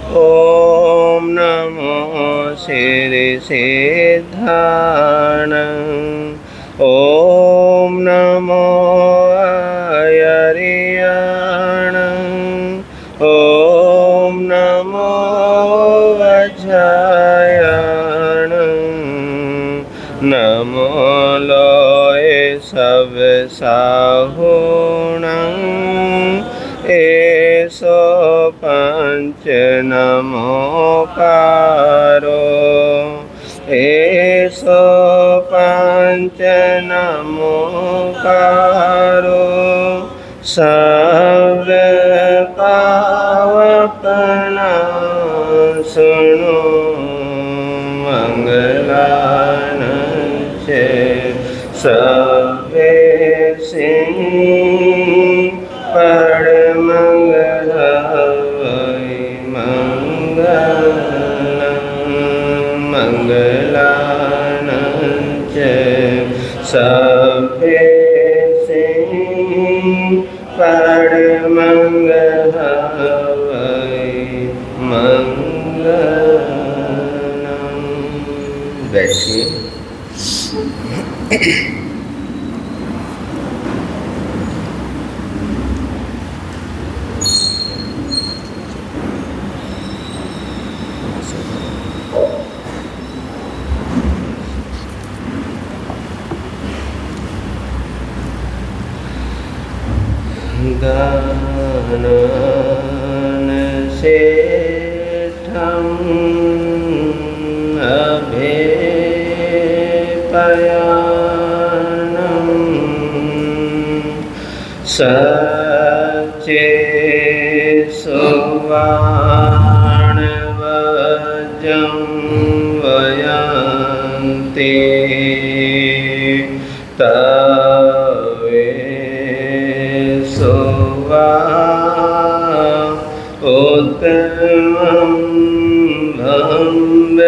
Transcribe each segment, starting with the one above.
ॐ नमो सिद्धिसिद्धाणं ॐ नमो आयर्याणं ॐ नमो वज्रायणं नमो लोय सब साहुणं एसो पंच नमोकारो एसो पंच नमोकारो सब पावपना सुनो मंगलान चे सबे सिंह पर मंगल मंगलान च सबे सिंह पर मंगल मंगलम। बैठिए। दानन सेठं अभेपयानं सच्चे सुवर्णवज्रं वयन्ते उत्तमं भम्बचेरं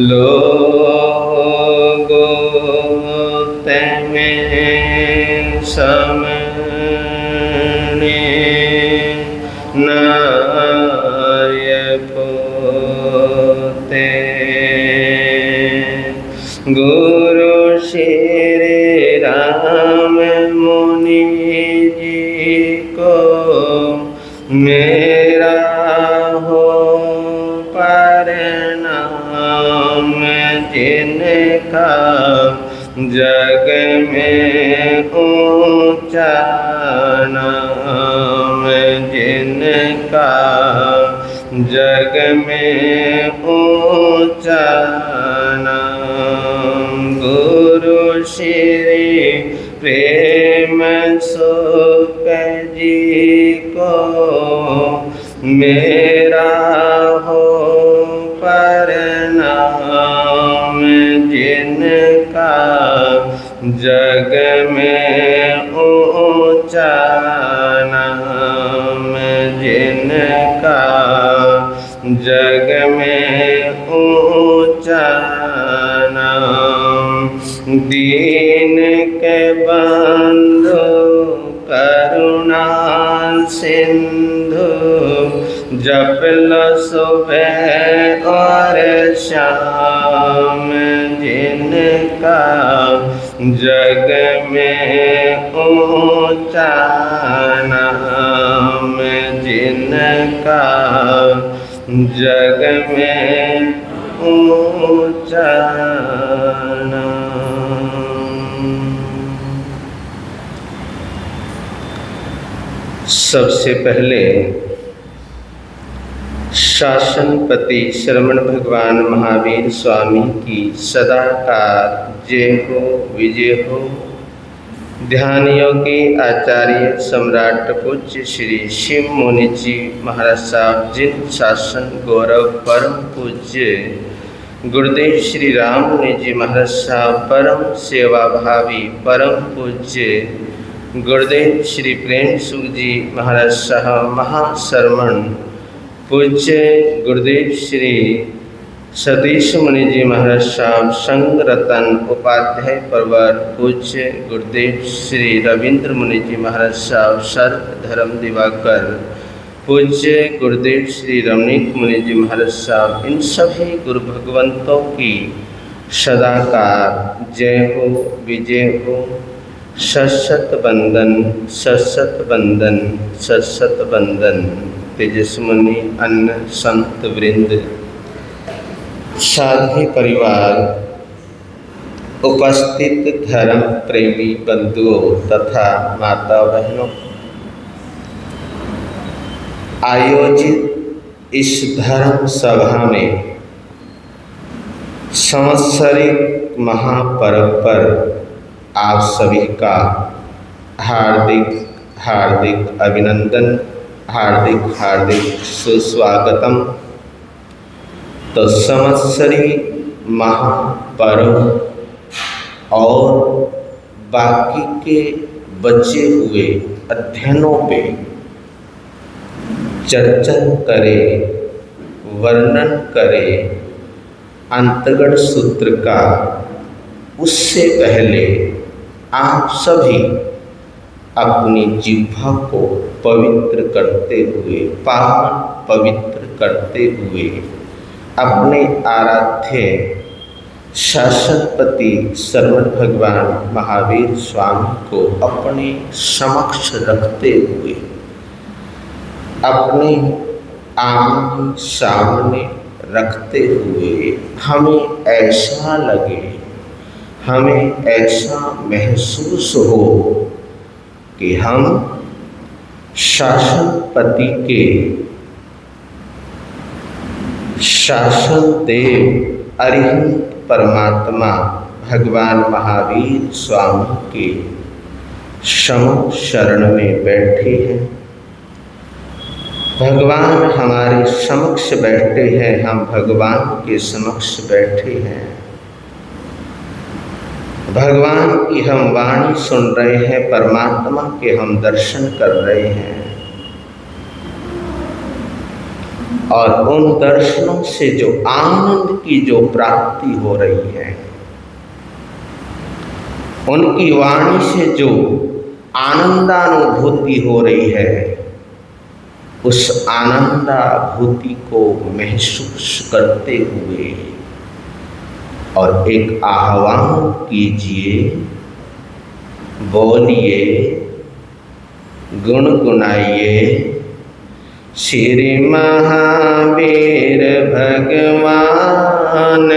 लोगो तमें समने नायपोते गुरु श्री राम मुनि जी को मेरा हो प्रणाम जिनका जग में ऊंचा नाम जिनका जग में ऊंचा नाम गुरु श्री प्रेम सुख जी को मेरा हो प्रणाम जिनका जग में ऊंचा नाम जिनका जग में ऊंचा नाम दीन के बंधु करुणा सिंधु जप लो सुबह और शाम जिनका जग में ऊंचा नाम जिनका जग में ऊंचा नाम। सबसे पहले शासनपति श्रवण भगवान महावीर स्वामी की सदाकाल जय हो विजय हो। ध्यान योगी आचार्य सम्राट पूज्य श्री शिव मुनि जी महाराज साहब जिन शासन गौरव परम पूज्य गुरुदेव श्री राम मुनि जी महाराज साहब परम सेवा भावी परम पूज्य गुरुदेव श्री प्रेम सुख जी महाराज साहब महाश्रवण पूज्य गुरुदेव श्री सतीश मुनि जी महाराज साहब संग रतन उपाध्याय परवर पूज्य गुरुदेव श्री रविंद्र मुनि जी महाराज साहब सर्व धर्म दिवाकर पूज्य गुरुदेव श्री रमणीक मुनि जी महाराज साहब, इन सभी गुरु भगवंतों की सदाकार जय हो, विजय हो। सत वंदन, सत वंदन, सत वंदन। तेजस्मुनि अन्य संत वृंद, साधी परिवार, उपस्थित धर्म प्रेमी बंधुओं तथा माता बहनों, आयोजित इस धर्म सभा में संवत्सरिक महापर्व पर आप सभी का हार्दिक हार्दिक अभिनंदन, हार्दिक हार्दिक सुस्वागतम। तो संवत्सरी महापर्व और बाकी के बचे हुए अध्ययनों पे चर्चा करें, वर्णन करें अंतर्गण सूत्र का, उससे पहले आप सभी अपनी जिह्वा को पवित्र करते हुए, पावन पवित्र करते हुए अपने आराध्य शासनपति श्रवण भगवान महावीर स्वामी को अपने समक्ष रखते हुए, अपने आमने सामने रखते हुए हमें ऐसा लगे, हमें ऐसा महसूस हो कि हम शासनपति के, शासन देव अरिहंत परमात्मा भगवान महावीर स्वामी के सम शरण में बैठे हैं। भगवान हमारे समक्ष बैठे हैं, हम भगवान के समक्ष बैठे हैं। भगवान की हम वाणी सुन रहे हैं, परमात्मा के हम दर्शन कर रहे हैं और उन दर्शनों से जो आनंद की जो प्राप्ति हो रही है, उनकी वाणी से जो आनंदानुभूति हो रही है, उस आनंदानुभूति को महसूस करते हुए और एक आह्वान कीजिए, बोलिए, गुनगुनाइए, श्री महावीर भगवान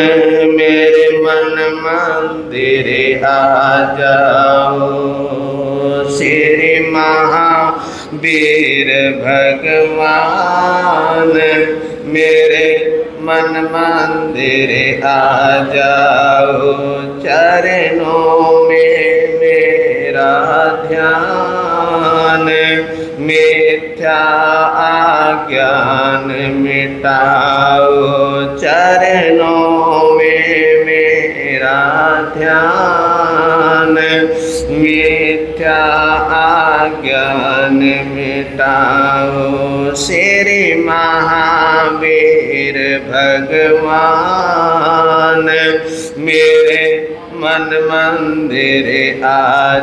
मेरे मन मंदिर आ जाओ। श्री महावीर भगवान मेरे मन मंदिर आ जाओ। चरणों में मेरा ध्यान, मिथ्या अज्ञान मिटाओ। चरणों में मेरा ध्यान, मिथ्या अज्ञान मिटाओ। श्री महावीर भगवान मेरे मन मंदिर आ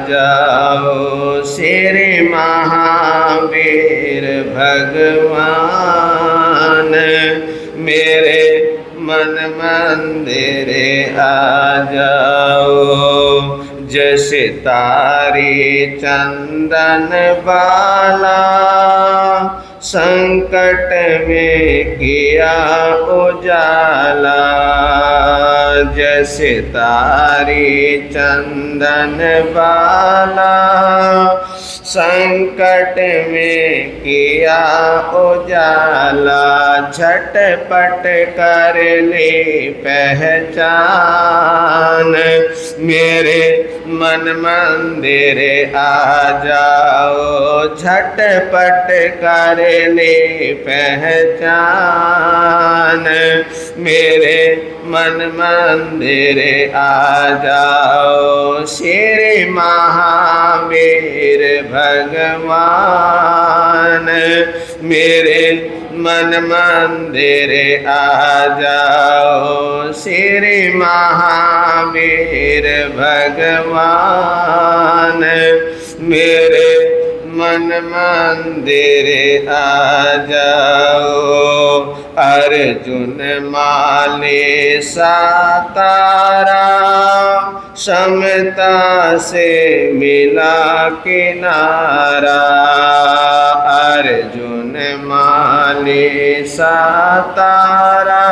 जाओ। श्री महावीर भगवान मेरे मन मंदिर आ जाओ। जैसे तारे चंदन बाला संकट में किया उजाला। जैसे तारे चंदन बाला संकट में किया उजाला। झटपट कर ले पहचान, मेरे मन मंदिर आ जाओ। झटपट कर ले पहचान, मेरे मन मंदिर आ जाओ। श्री महावीर भगवान मेरे मन मंदिर आ जाओ श्री महावीर भगवान। मेरे मन मंदिर आ जाओ। अर्जुन माले सातारा समता से मिला किनारा। अर्जुन माले सातारा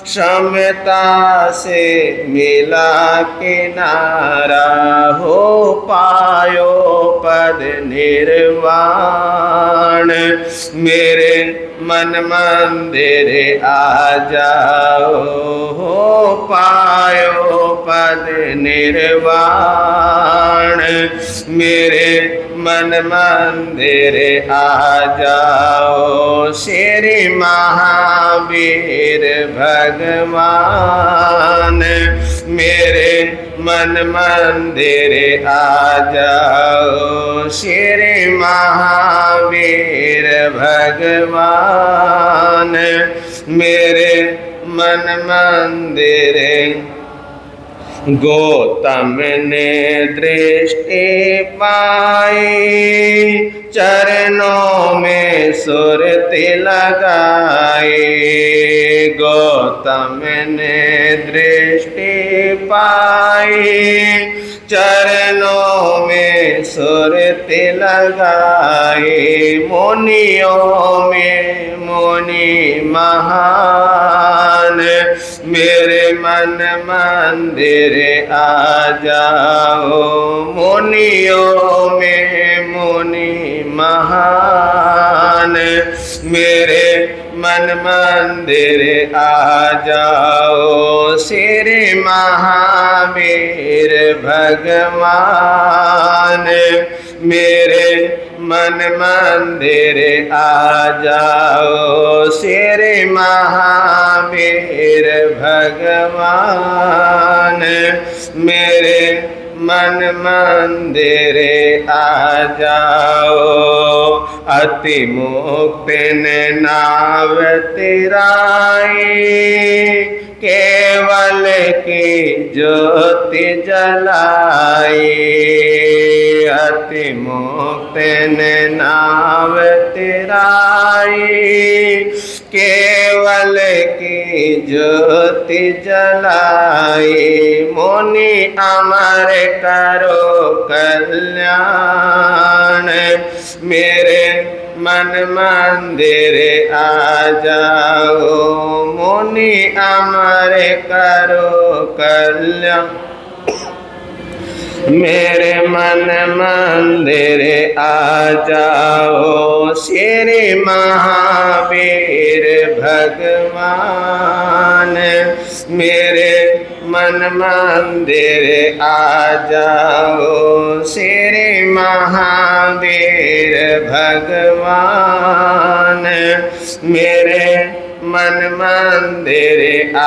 समता से मिला किनारा। हो पायो पद निर्वाण। मेरे मन मंदिर आ जाओ। हो पायो पद निर्वाण। मेरे मन मंदिर आ जाओ श्री महावीर भगवान। मेरे मन मंदिर आ जाओ श्री महावीर भगवान। मेरे मन मंदिर। गौतम ने दृष्टि पाई चरणों में सुरति लगाई। गौतम ने दृष्टि पाई चरणों में सुरति लगाई। मुनियों में मुनि महान। मेरे मन मंदिर आ जाओ। मुनियों में मुनि महान। मेरे मन मंदिर आ जाओ श्री महावीर भगवान। मेरे मन मंदिर आ जाओ श्री महावीर भगवान। मेरे मन मंदिर आ जाओ। अति मुक्त नाव तिराई केवल की ज्योति जलाई। अति मुक्त नाव तिराई केवल की ज्योति जलाई। मुनि अमर करो कल्याण। मेरे मन मंदिर आ जाओ। मुनि अमर करो कल्याण। मेरे मन मंदिर आ जाओ श्री महावीर भगवान। मेरे मन मंदिर आ जाओ श्री महावीर भगवान। मेरे मन मंदिर आ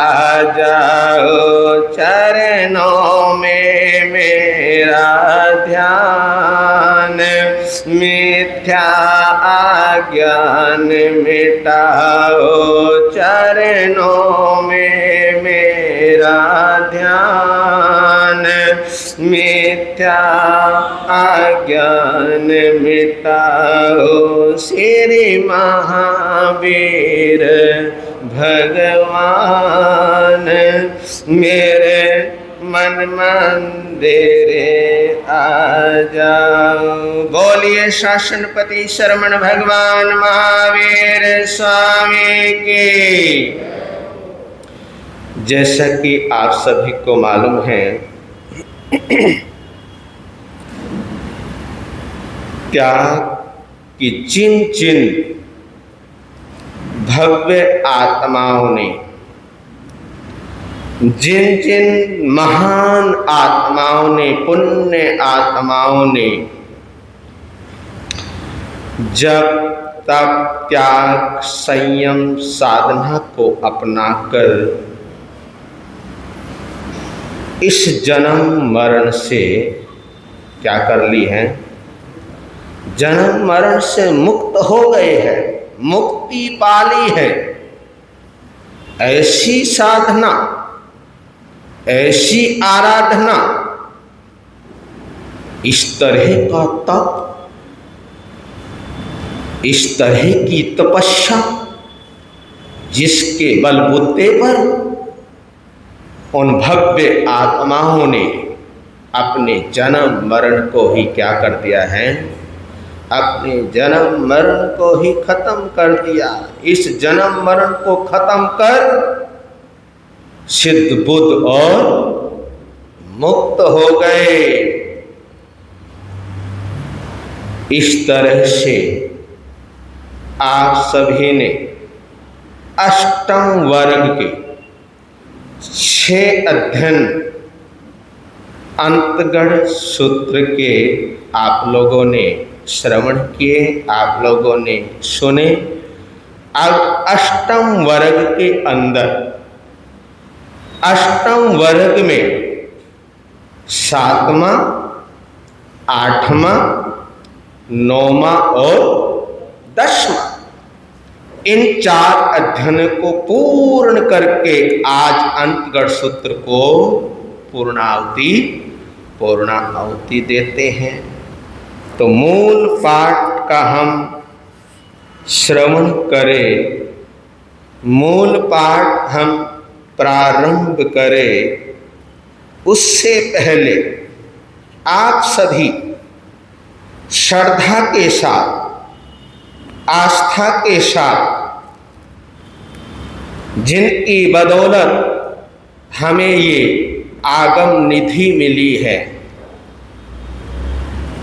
जाओ। चरणों में मेरा ध्यान। मिथ्या आज्ञान मिटाओ। चरणों में मेरा ध्यान। मिथ्या आज्ञान मिटाओ श्री महावीर भगवान। मेरे मन मंदिर आ जाओ। बोलिए शासनपति शरमण भगवान महावीर स्वामी की। जैसा कि आप सभी को मालूम है क्या कि जिन जिन भव्य आत्माओं ने, जिन जिन महान आत्माओं ने, पुण्य आत्माओं ने जब तक त्याग संयम साधना को अपनाकर इस जन्म मरण से क्या कर ली है, जन्म मरण से मुक्त हो गए हैं, मुक्ति पाली है, ऐसी साधना, ऐसी आराधना, इस तरह का तप, इस तरह की तपस्या, जिसके बलबूते पर उन भव्य आत्माओं ने अपने जन्म मरण को ही क्या कर दिया है, अपने जन्म मरण को ही खत्म कर दिया। इस जन्म मरण को खत्म कर सिद्ध बुद्ध और मुक्त हो गए। इस तरह से आप सभी ने अष्टम वर्ग के 6 अध्ययन अंतगढ़ सूत्र के आप लोगों ने श्रवण किए, आप लोगों ने सुने। अब अष्टम वर्ग के अंदर, अष्टम वर्ग में 7वां, 8वां, 9वां और 10वां, इन 4 अध्ययन को पूर्ण करके आज अंतगढ़ सूत्र को पूर्णाहुति देते हैं। तो मूल पाठ का हम श्रवण करें, मूल पाठ हम प्रारंभ करें, उससे पहले आप सभी श्रद्धा के साथ, आस्था के साथ, जिनकी बदौलत हमें ये आगम निधि मिली है,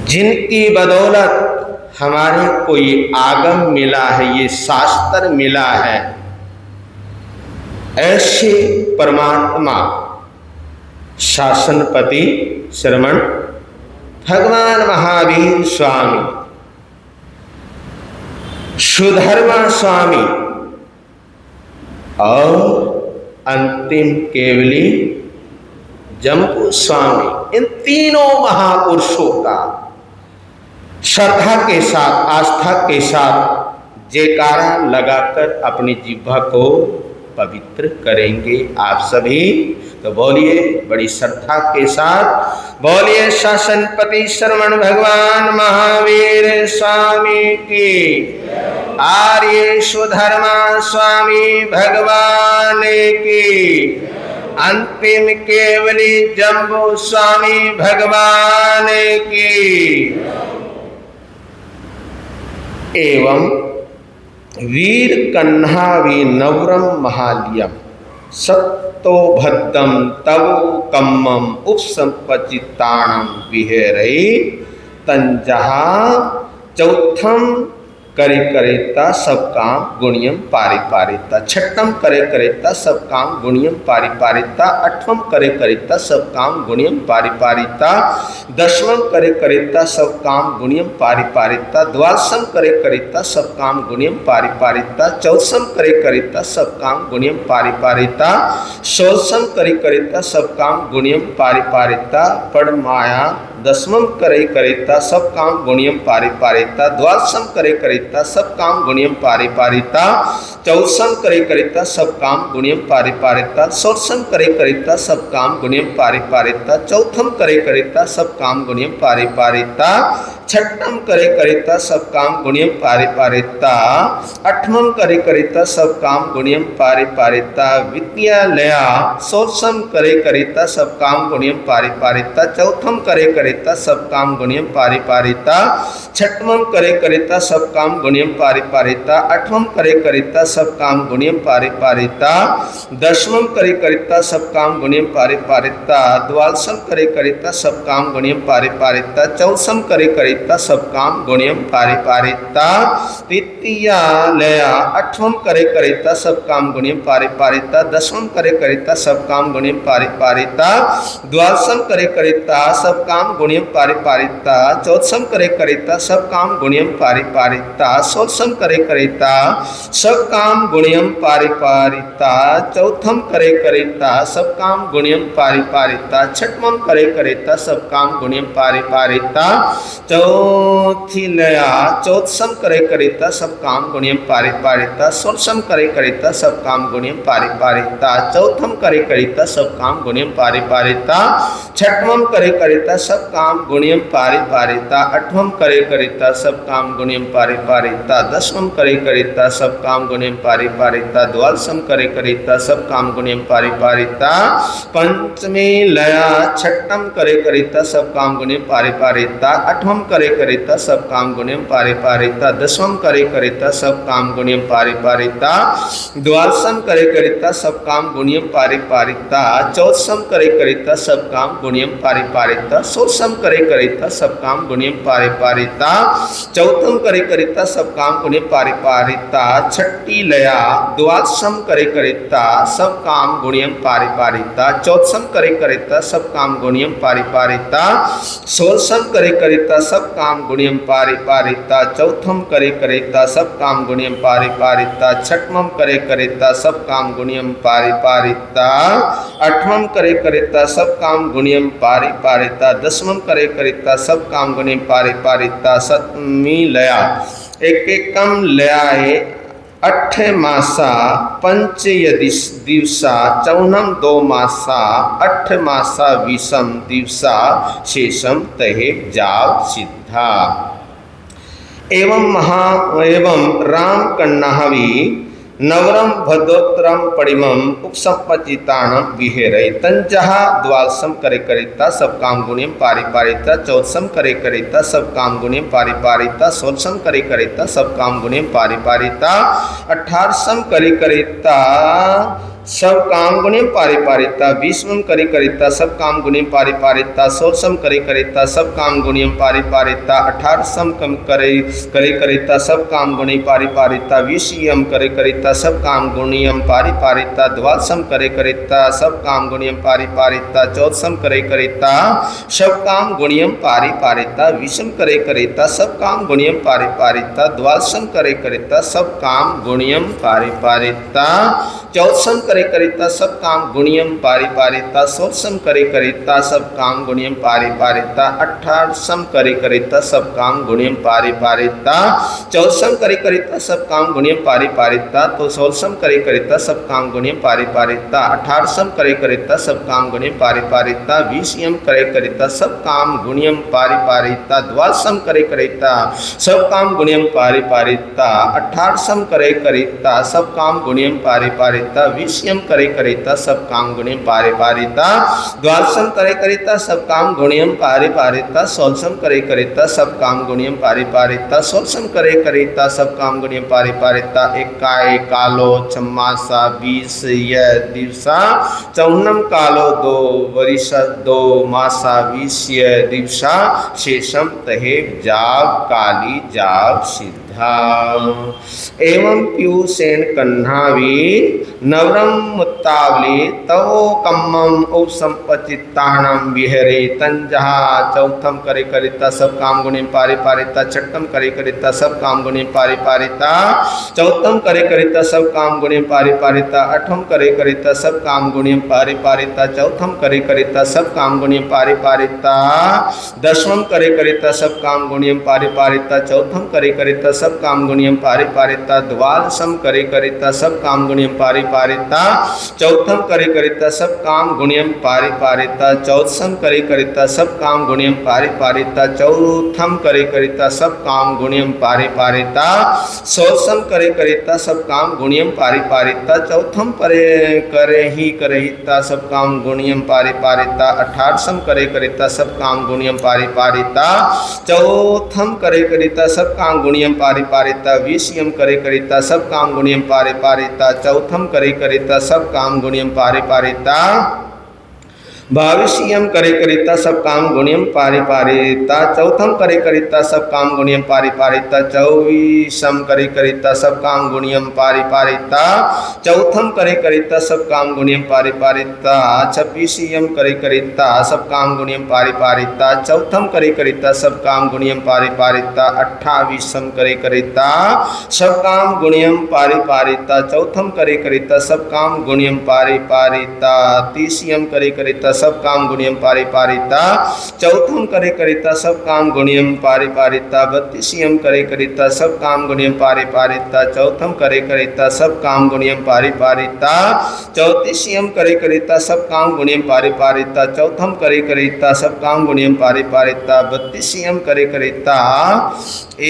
जिनकी बदौलत हमारे को ये आगम मिला है, ये शास्त्र मिला है, ऐसे परमात्मा शासनपति श्रमण भगवान महावीर स्वामी, सुधर्मा स्वामी और अंतिम केवली जम्बू स्वामी, इन तीनों महापुरुषों का श्रद्धा के साथ, आस्था के साथ जयकारा लगाकर अपनी जिह्वा को पवित्र करेंगे आप सभी। तो बोलिए बड़ी श्रद्धा के साथ, बोलिए शासनपति श्रमण भगवान महावीर स्वामी की, आर्य सुधर्मा स्वामी भगवान की, अंतिम केवली जम्बू स्वामी भगवान की। एवं वीर कन्हावी नवरम महालियम सत्तो भद्दम तवो कम्मम उपसंपचिताणम विहेरई तंजहा चौथम करे करेता सब काम गुणियम पारिपारिता, छठम करे करेता सब काम गुणियम पारिपारिता, 8वां करे करेता सब काम गुणियम पारिपारिता, 10वां करे करेता सब काम गुणियम पारिपारिता, 12वां करे करेता सब काम गुणियम पारिपारिता, 14वां करे करेता सब काम गुणियम पारिपारिता, 16वां करे करेता सब काम गुणियम पारिपारिता, पड़माया 10वां करे करेता सब काम गुणियम पारिपारिता, 12वां करे करेता सब काम गुणियम पारिपारिता, 14वां करे करेता सब काम गुणियम पारिपारिता, 16वां करे करेता सब काम गुणियम पारिपारिता, 4वां करे करेता सब काम गुणियम पारिपारिता, 6वां करे करेता सब काम गुणियम पारिपारिता, 8वां करे करेता सब काम गुणियम पारिपारिता, विद्यालया 16वां करे करेता सब काम गुणियम पारिपारिता, 4वां करे करेता सब काम गुणियम पारिपारिता, 6वां करे करेता सब काम गुणियम पारिपारिता, 8वां करे करेता सब काम गुणियम पारिपारिता, 10वां करे करेता सब काम गुणियम पारिपारिता, 12वां करे करेता सब काम गुणियम पारिपारिता, 14वां करे करेता सब काम गुणियम पारिपारिता, विद्यालया 8वां करे करेता सब काम गुणियम पारिपारिता, 10वां करे करेता सब काम गुणियम पारिपारिता, 12वां करे करेता सब काम गुणियम पारिपारिता, 14वां करे करेता सब काम गुणियम पारिपारिता षोडशम करे करिता सब काम गुणियम पारिपारिता चौथम करे करिता सब काम गुणियम पारिपारिता छठवम करे करिता सब काम गुणियम पारिपारिता चौथी लया चौथम करे करिता सब काम गुणियम पारिपारिता षोडशम करे करिता सब काम गुणियम पारिपारिता चौथम करे करिता सब काम गुणियम पारिपारिता छठवम करे करिता सब काम गुणियम पारिपारिता अठवम करे करिता सब काम गुणियम पारिपारिता दसवम करे करिता सब काम गुणियम पारिपारिता द्वादशम करे करिता सब काम गुणियम पारिपारिता पंचमी लया छठम करे करिता सब काम गुणियम पारिपारिता अठवम करे करिता सब काम गुणियम पारिपारिता दसवम करे करिता सब काम गुणियम पारिपारिता द्वादशम करे करिता सब काम गुणियम पारिपारिता चौदहम करे करिता सब काम गुणियम पारिपारिता षोडशम करे करिता सब काम गुणियम पारिपारिता चौथम करे करिता सब काम गुणियम पारिपारिता छठी लया द्वादशम करे करिता सब काम गुणियम पारिपारिता चौदहम करे करिता सब काम गुणियम पारिपारिता षोडशम करे करिता सब काम गुणियम पारिपारिता चौथम करे करिता सब काम गुणियम पारिपारिता छठवम करे करिता सब काम गुणियम पारिपारिता अठवम करे करिता सब काम गुणियम पारिपारिता दसवम करे करिता सब काम गुणियम पारिपारिता सप्तमी लया एक एकम लयाए अठ मासा पंच दिवसा चौनम दो मासा अठ मासा विषम दिवसा शेषम तहे जाव सिद्धा एवं राम कन्नाहवी नवरम भद्रोत्तरम परिमम उपसंपचिताणम विहेरे तंजहा द्वादशम करे करिता सब काम गुणियम पारिपारिता चौदहम करे करिता सब काम गुणियम पारिपारिता षोडशम करे करिता सब काम गुणियम पारिपारिता अठारहम करे करिता सब काम गुणियम पारिपारिता बीसवम करे करिता सब काम गुणियम पारिपारिता षोडशम करे करिता सब काम गुणियम पारिपारिता अठारहम करे करिता सब काम गुणियम पारिपारिता बीसम करे करिता सब काम गुणियम पारिपारिता द्वादशम करे करिता सब काम गुणियम पारिपारिता चौदहम करे करिता सब काम गुणियम पारिपारिता बीसम करे करिता सब काम गुणियम पारिपारिता द्वादशम करे करिता सब काम गुणियम पारिपारिता चौदहम करे करिता सब काम गुणियम पारिपारिता षोडशम करे करिता सब काम गुणियम पारिपारिता अठारहम करे करिता सब काम गुणियम पारिपारिता चौदहम करे करिता सब काम गुणियम पारिपारिता तो षोडशम करे करिता सब काम गुणियम पारिपारिता अठारहम करे करिता सब काम गुणियम पारिपारिता बीसम करे करिता सब काम गुणियम पारिपारिता द्वादशम करे करिता सब काम गुणियम पारिपारिता अठारहम करे करिता सब काम गुणियम पारिपारिता बीसम करे करिता सब काम गुणियम पारिपारिता द्वादशम करे करिता सब काम गुणियम पारिपारिता षोडशम करे करिता सब काम गुणियम पारिपारिता षोडशम करे करिता सब काम गुणियम पारिपारिता एकाए कालो चम्मासा बीस दिवसा चौनम कालो दो वरिष दो मासा बीस दिवसा शेषम तहे जाव काली जाव सिद्ध एवं पीयूषेण कन्हावी नवरम मुत्तावली तवो कम्मम उपसंपचिताणम विहरे तंजहा चौथम करे करिता सब काम गुणियम पारिपारिता छठम करे करिता सब काम गुणियम पारिपारिता चौथम करे करिता सब काम गुणियम पारिपारिता अठम करे करिता सब काम गुणियम पारिपारिता चौथम करे करिता सब काम गुणियम पारिपारिता दसवम करे करिता सब काम गुणियम पारिपारिता चौथम करे करिता सब काम गुणियम पारिपारिता द्वादशम करे करिता सब काम गुणियम पारिपारिता चौथम करे करिता सब काम गुणियम पारिपारिता चौदहम करे करिता सब काम गुणियम पारिपारिता चौथम करे करिता सब काम गुणियम पारिपारिता षोडशम करे करिता सब काम गुणियम पारिपारिता चौथम करिता सब काम गुणियम पारिपारिता अठारहम करे करिता सब काम गुणियम पारिपारिता चौथम करे करिता सब काम गुणियम पारिपारिता बीसम करे करिता सब काम गुणियम पारिपारिता चौथम करे करिता सब काम गुणियम पारिपारिता भाविष्यम करे करिता सब काम गुणियम पारिपारिता चौथम करे करिता सब काम गुणियम पारिपारिता चौबीसम करे करिता सब काम गुणियम पारिपारिता चौथम करे करिता सब काम गुणियम पारिपारिता छब्बीसियम करे करिता सब काम गुणियम पारिपारिता चौथम करे करिता सब काम गुणियम पारिपारिता अट्ठावीसम करे करिता सब काम गुणियम पारिपारिता चौथम करे करिता सब काम गुणियम पारिपारिता तीसियम करे करिता सब काम गुणियम पारिपारिता चौथम करे करिता सब काम गुणियम पारिपारिता बत्तीसियम करे करिता सब काम गुणियम पारिपारिता चौथम करे करिता सब काम गुणियम पारिपारिता चौतीसियम करे करिता सब काम गुणियम पारिपारिता चौथम करे करिता सब काम गुणियम पारिपारिता बत्तीसियम करे करिता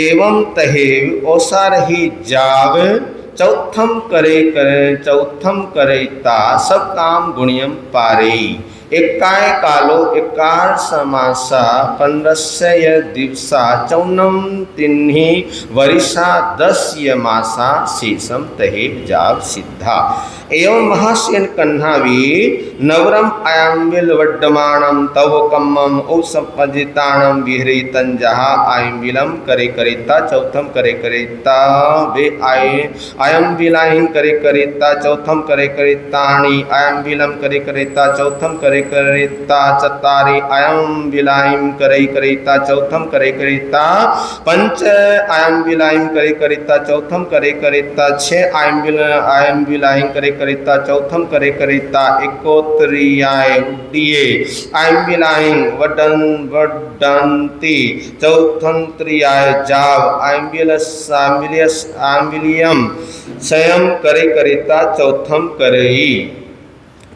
एवं तहेव ओसार ही जाव चौथम करेता सब काम गुणियम पारे एकाय कालो एकार समासा पंडस्य दिवसा चौनम तिन्हि वरिषा 10 मासा शेषम तहे जाव सिद्धा एवं महासेन कन्हावी नवरम आयम्बिल वड्डमाणम तव कम्मम औसपजिताणम विहरितं जहा आयम्बिलम करे करिता चौथम करे करिता वे आयम्बिलाहिं करे करिता चौथम करे करिताणि आयम्बिलम करे करिता चौथम करे करिता चत्तारि आयम्बिलाहिं करे करिता चौथम करे करिता पंच आयम्बिलाहिं करे करिता चौथम करे करिता 6 आयम्बिलाहिं करे करिता चौथम करे करिता एकोत्रियाय उड्डिये आयम्बिलाहिं वडंती चौथम त्रियाय जाव आयम्बिलियम स्वयं करे करिता चौथम करई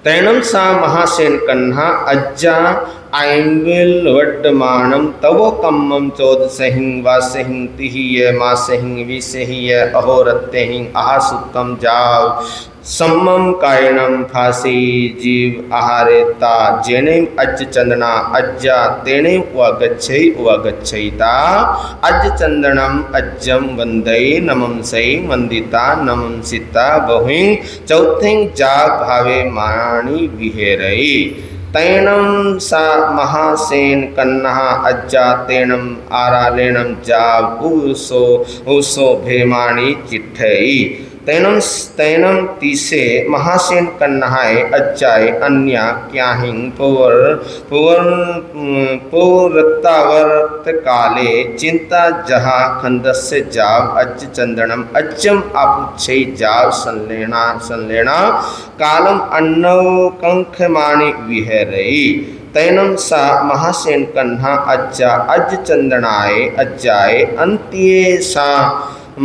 तैणम सा महासेन कन्हा अज्जा आयम्बिल वड्डमाणम तवो कम्मम चौदसहिं वासहिं तिहिय मासहिं विसहिय अहोरत्यहिं आहासुत्तम जाव सम्मम कायणम फासी जीव आहारेता जेनेम अज्ज चंदना अज्जा तेने वगच्छयिता अज्ज चंदनम अज्जम वंदई नमम सई वंदिता नमम सीता बहुं चौथिं जा भावे माणी विहेरई तैणम सा महासेन कन्हा अज्जा तेणम आरालेणम जाव उसो भेमाणी चिट्ठई तैनम तीसे महासेन कन्हाय अज्जाय अन्या क्याहिं पुरत्तावर्त काले चिंता जहा खंदस्य जाव अज्ज चंदनम अज्जम आपुच्छै जाव संलेना कालम अन्नौ कंखमाणि विहरई तैनम सा महासेन कन्हा अज्जा अज्ज चंदनाय अज्जाय अंत्ये सा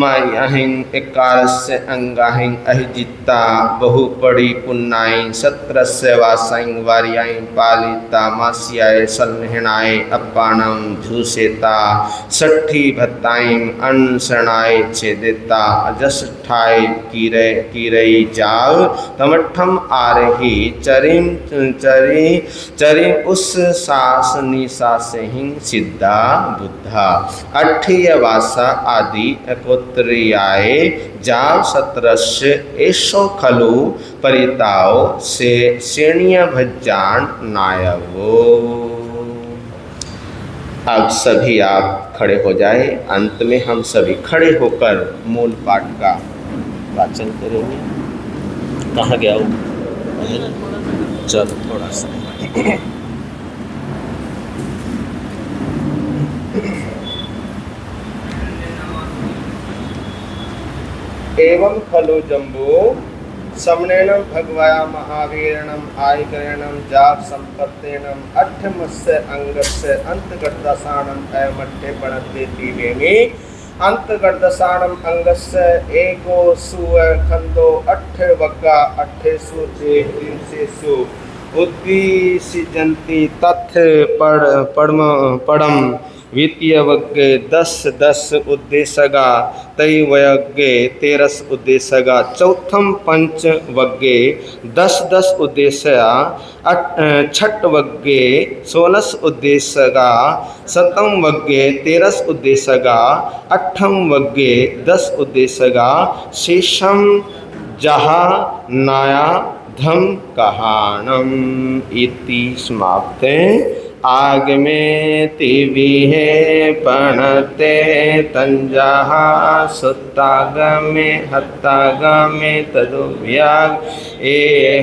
मायाहिं एकारस्य अंगाहिं अहिजित्ता बहुपड़ी पुन्नाय 17 वासाइं वारियां पालिता मास्याय सन्हिणाय अपाणम झूसेता 60 भत्ताइं अनशरणाय छेदेता अजष्ठाय कीरई जाव तमठम आरही चरी उस सास निसासेहिं सिद्धा बुद्धा 8 वासा आदि त्रियाय जाव 17 ऐसो खलु परिताओ से श्रेणिया भज्जान नायवो। अब सभी आप खड़े हो जाए। अंत में हम सभी खड़े होकर मूल पाठ का वाचन करेंगे। कहाँ गया वो? चलो थोड़ा सा एवं खलु जम्बो समनेनम भगवया महावीरणम आयकरणम जाप संपत्तेनम अठमस्य अंगस्य अंतगर्दसानम अयमट्ठे पणते तीवेमि अंतगर्दसानम अंगस्य एको सुव खंदो 8 वग्गा 8 सूचे 300 उद्दीसिजन्ति तथ पड़म द्वितीय वग्गे 10 उद्देशगा तैवयज्ञे 13 उद्देशगा चौथम पंच वग्गे 10 उद्देशया छठ वग्गे 16 उद्देशगा सतम वग्गे 13 उद्देशगा अठम वग्गे 10 उद्देशगा शेषम जहा नाया धम कहानम इति समाप्ते आगमेति विहे पणते तंजाः सुत्तागमे हत्तागमे तदुव्याग ए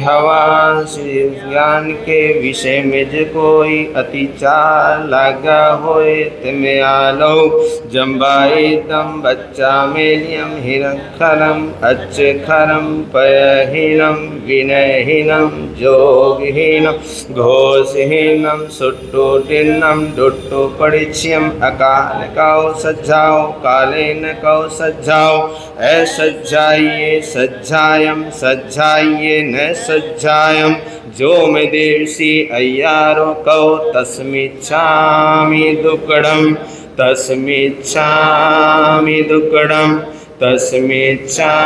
हवा श्री ज्ञान के विषय में जो कोई अति चाल लगा होए तिमे आलो जम्बाई तम बच्चा मेलियम हिरखरम अच्छखरम पयहीनम विनयहीनम जोगहीनम घोषहीनम सुट्टोटिन्नम डुट्टो परिच्यम अकाल कौ सज्जाओ काले न कौ सज्जाओ ऐ सज्जाइए सज्जायम सज्जाइए न सज्जायम जो मैं देवसी अय्यारो कौ तस्मिच्छामि दुक्कडम तस्मिच्छामि दुक्कडम तस्मिच्छामि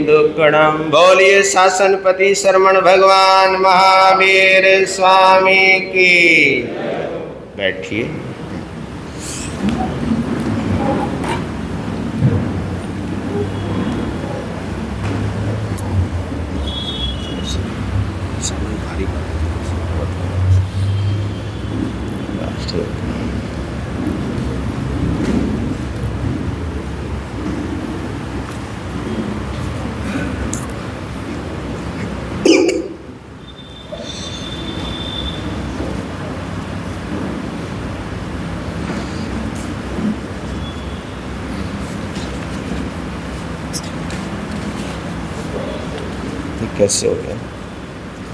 दुक्कडम। बोलिए शासनपति शरमण भगवान महावीर स्वामी की। बैठिए। कैसे हो गया?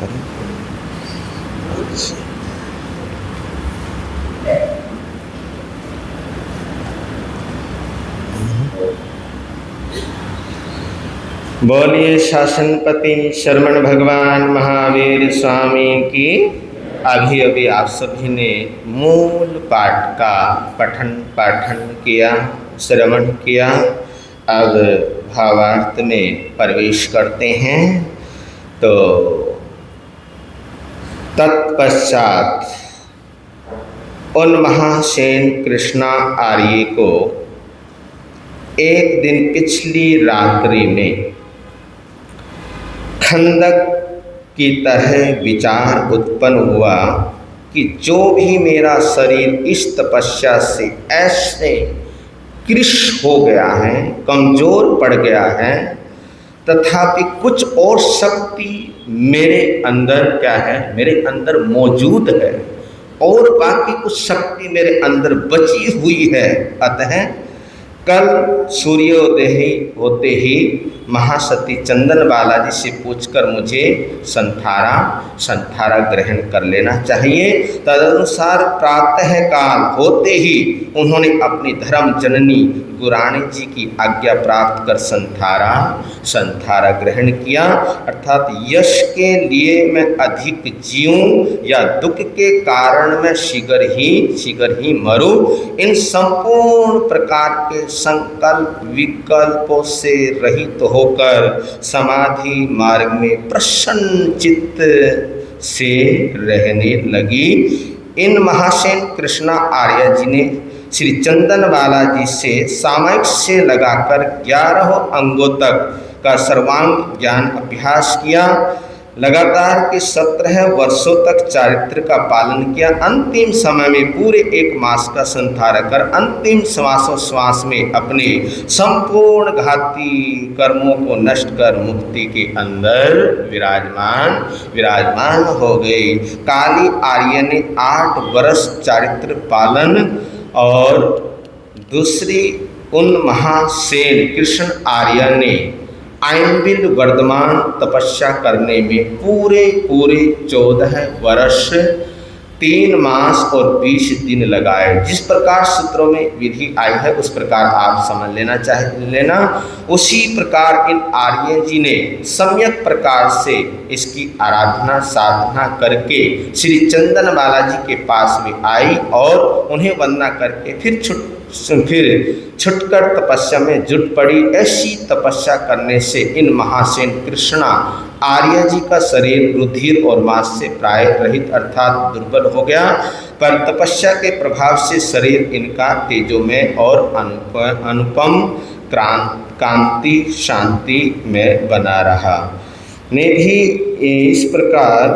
अरे अच्छा। बोलिए शासनपति शरमण भगवान महावीर स्वामी की। अभी अभी आप सभी ने मूल पाठ का पठन पाठन किया, श्रवण किया। अब भावार्थ में प्रवेश करते हैं। तो तत्पश्चात उन महासेन कृष्णा आर्य को एक दिन पिछली रात्रि में खंदक की तरह विचार उत्पन्न हुआ कि जो भी मेरा शरीर इस तपस्या से ऐसे कृश हो गया है, कमजोर पड़ गया है, तथापि कुछ और शक्ति मेरे अंदर क्या है, मेरे अंदर मौजूद है और बाकी कुछ शक्ति मेरे अंदर बची हुई है। अतः कल सूर्योदय होते ही महासती चंदन बालाजी से पूछकर मुझे संथारा ग्रहण कर लेना चाहिए। तदनुसार प्रातः काल होते ही उन्होंने अपनी धर्म जननी गुराणी जी की आज्ञा प्राप्त कर संथारा ग्रहण किया। अर्थात यश के लिए मैं अधिक जीऊं या दुख के कारण मैं शीघ्र ही मरूं, इन संपूर्ण प्रकार के संकल्प विकल्पों से रहित होकर समाधि मार्ग में प्रसन्न चित्त से रहने लगी। इन महासेन कृष्णा आर्य जी ने श्री चंदन बालाजी से सामयिक से लगाकर 11 अंगों तक का सर्वांग ज्ञान अभ्यास किया। लगातार के 17 वर्षों तक चारित्र का पालन किया। अंतिम समय में पूरे 1 मास का संथारा कर अंतिम श्वासोश्वास में अपने संपूर्ण घाती कर्मों को नष्ट कर मुक्ति के अंदर विराजमान हो गए। काली आर्य ने 8 वर्ष चारित्र पालन और दूसरी उन महासेन कृष्ण आर्य ने आयनबिल वर्धमान तपस्या करने में पूरे 14 वर्ष 3 मास और 20 दिन लगाए। जिस प्रकार सूत्रों में विधि आई है उस प्रकार आप समझ लेना। उसी प्रकार इन आर्य जी ने सम्यक प्रकार से इसकी आराधना साधना करके श्री चंदन बालाजी के पास में आई और उन्हें वंदना करके फिर छुटकर तपस्या में जुट पड़ी। ऐसी तपस्या करने से इन महासेन कृष्णा आर्य जी का शरीर रुधिर और मांस से प्राय रहित अर्थात दुर्बल हो गया, पर तपस्या के प्रभाव से शरीर इनका तेजोमय और अनुपम कांति शांति में बना रहा। ने भी इस प्रकार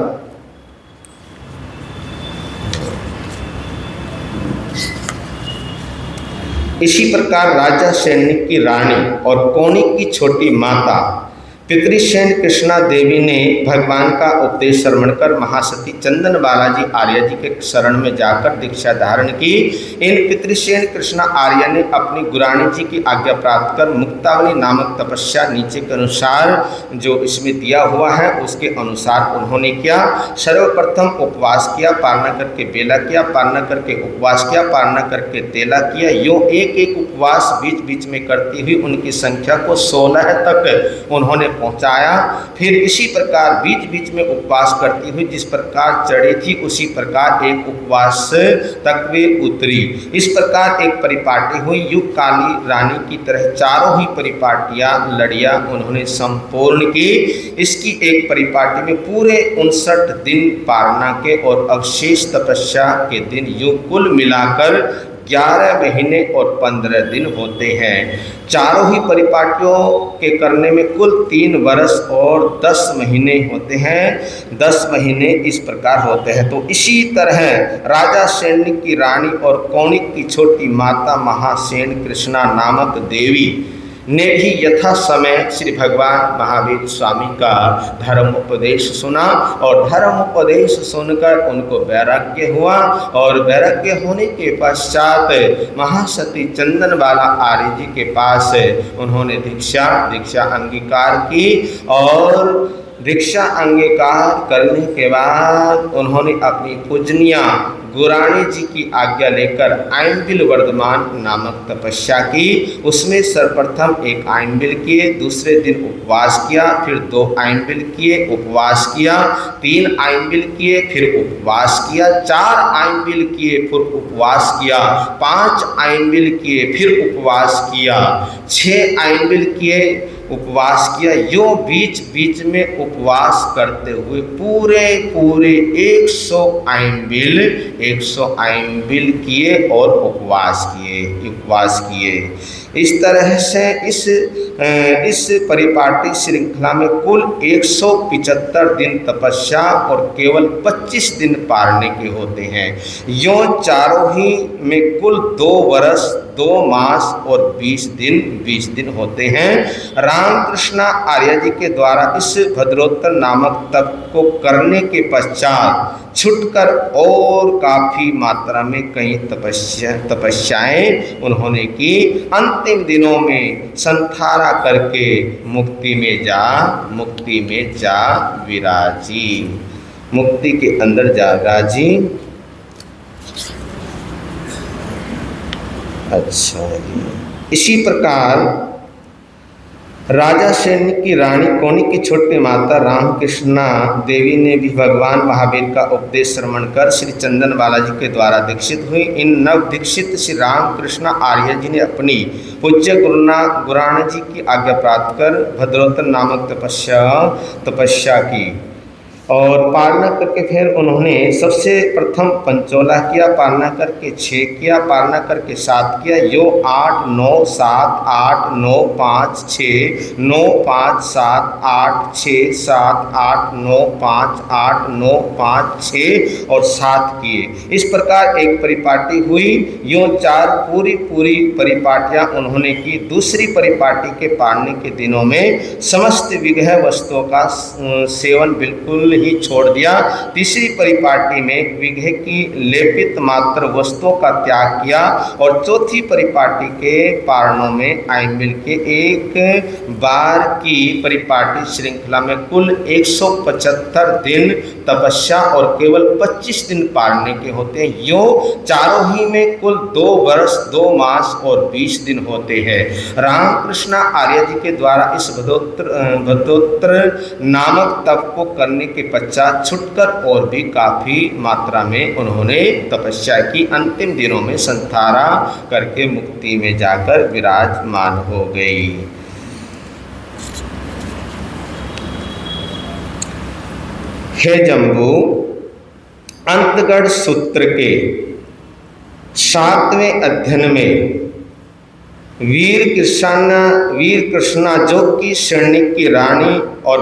राजा सैनिक की रानी और कौनिक की छोटी माता पितृसेन कृष्णा देवी ने भगवान का उपदेश श्रवण कर महासती चंदन बालाजी आर्य जी के शरण में जाकर दीक्षा धारण की। इन पितृसेन कृष्णा आर्य ने अपनी गुरानी जी की आज्ञा प्राप्त कर मुक्तावली नामक तपस्या नीचे के अनुसार जो इसमें दिया हुआ है उसके अनुसार उन्होंने किया। सर्वप्रथम उपवास किया, पारणा करके बेला किया, पारणा करके उपवास किया, पारणा करके तेला किया। यूँ एक एक उपवास बीच बीच में करती हुई उनकी संख्या को 16 तक उन्होंने पहुंचाया। फिर इसी प्रकार बीच बीच में उपवास करती हुई जिस प्रकार चढ़ी थी उसी प्रकार एक उपवास तक वे उतरी। इस प्रकार एक परिपाटी हुई। युग काली रानी की तरह चारों ही परिपाटियां लड़ियां उन्होंने संपूर्ण की। इसकी एक परिपाटी में पूरे 59 दिन पारणा के और अवशेष तपस्या के दिन युग कुल मिलाकर 11 महीने और 15 दिन होते हैं। चारों ही परिपाटियों के करने में कुल 3 वर्ष और 10 महीने होते हैं। 10 महीने इस प्रकार होते हैं। तो इसी तरह राजा सैनिक की रानी और कौनिक की छोटी माता महासेन कृष्णा नामक देवी ने भी यथा समय श्री भगवान महावीर स्वामी का धर्मोपदेश सुना और धर्मोपदेश सुनकर उनको वैराग्य हुआ और वैराग्य होने के पश्चात महासती चंदन बाला आर्य जी के पास उन्होंने दीक्षा अंगीकार की और दीक्षा अंगीकार करने के बाद उन्होंने अपनी पूजनिया गुरानी जी की आज्ञा लेकर आइंबिल वर्धमान नामक तपस्या की। उसमें सर्वप्रथम एक आइंबिल किए, दूसरे दिन उपवास किया, फिर 2 आइंबिल किए, उपवास किया, 3 आइंबिल किए, फिर उपवास किया, 4 आइंबिल किए, फिर उपवास किया, 5 आइंबिल किए, फिर उपवास किया, 6 आइंबिल किए, उपवास किया। यो बीच बीच में उपवास करते हुए पूरे 100 आइंबिल किए और उपवास किए। इस तरह से इस परिपाटी श्रृंखला में कुल 175 दिन तपस्या और केवल 25 दिन पारने के होते हैं। यों चारों ही में कुल 2 वर्ष 2 मास और 20 दिन होते हैं। रामकृष्ण आर्य जी के द्वारा इस भद्रोत्तर नामक तप को करने के पश्चात छुटकर और काफ़ी मात्रा में कई तपस्याएं उन्होंने की। अंतिम दिनों में संथारा करके मुक्ति में जा विराजी, मुक्ति के अंदर जा विराजी। अच्छा, इसी प्रकार राजा सैनिक की रानी कौनिक की छोटी माता रामकृष्णा देवी ने भी भगवान महावीर का उपदेश श्रवण कर श्री चंदन बालाजी के द्वारा दीक्षित हुई। इन नव दीक्षित श्री रामकृष्ण आर्य जी ने अपनी पूज्य गुराना जी की आज्ञा प्राप्त कर भद्रोत्तर नामक तपस्या की और पालना करके फिर उन्होंने सबसे प्रथम पंचोला किया, पालना करके 6 किया, पालना करके 7 किया। यो 8 9 7 8 9 5 6 9 5 7 8 6 7 8 9 5 8 9 5 6 और 7 किए। इस प्रकार एक परिपाटी हुई। यो 4 पूरी परिपाटियां उन्होंने की। दूसरी परिपाटी के पालने के दिनों में समस्त विग्रह वस्तुओं का सेवन बिल्कुल ही छोड़ दिया। तीसरी परिपाटी में विग्रह की लेपित मात्र वस्तुओं का त्याग किया और चौथी परिपाटी के पारणों में आइंबिल के एक बार की परिपाटी श्रृंखला में कुल 175 दिन तपस्या और केवल 25 दिन पारने के होते हैं। यो चारों ही में कुल 2 वर्ष 2 मास और 20 दिन होते हैं। रामकृष्ण आर्य जी के द्वारा इस भद्रोत्तर नामक तप को करने के पश्चात छुटकर और भी काफ़ी मात्रा में उन्होंने तपस्या की। अंतिम दिनों में संथारा करके मुक्ति में जाकर विराजमान हो गई। हे जम्बू, अंतगढ़ सूत्र के 7वें अध्ययन में वीर कृष्णा जो कि सैनिक की रानी और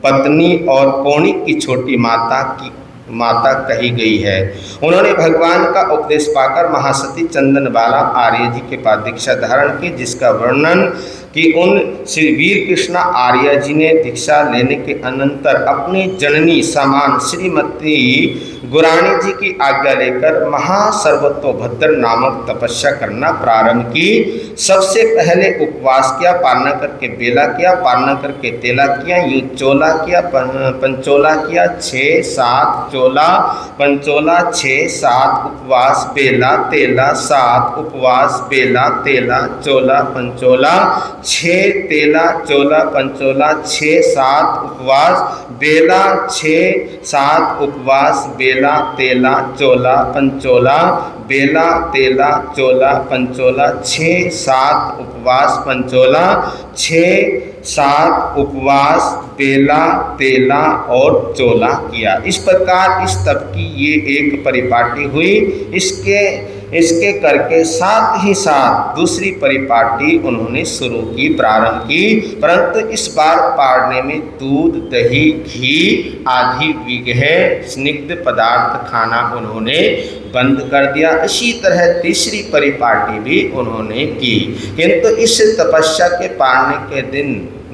पत्नी और कोणिक की छोटी माता कही गई है। उन्होंने भगवान का उपदेश पाकर महासती चंदनबाला आर्य जी के पास दीक्षा धारण की, जिसका वर्णन कि उन श्री वीर कृष्ण आर्य जी ने दीक्षा लेने के अनंतर अपनी जननी समान श्रीमती गुराणी जी की आज्ञा लेकर महासर्वतोभद्र नामक तपस्या करना प्रारंभ की। सबसे पहले उपवास किया, पालना करके बेला किया, पालना करके तेला किया, यूं चोला किया, पंचोला किया, 6-7 चोला, पंचोला 6-7 उपवास, बेला तेला 7 उपवास, बेला तेला चोला पंचोला 6 तेला चोला पंचोला 6-7 उपवास, बेला 6-7 उपवास, बेला तेला चोला पंचोला, बेला तेला चोला पंचोला 6-7 उपवास, पंचोला 6-7 उपवास, बेला तेला और चोला किया। इस प्रकार इस तप की ये एक परिपाटी हुई। इसके करके साथ ही साथ दूसरी परिपाटी उन्होंने शुरू की, प्रारंभ की, परंतु इस बार पाड़ने में दूध, दही, घी आदि विगह स्निग्ध पदार्थ खाना उन्होंने बंद कर दिया। इसी तरह तीसरी परिपाटी भी उन्होंने की, किंतु इस तपस्या के पाड़ने के दिन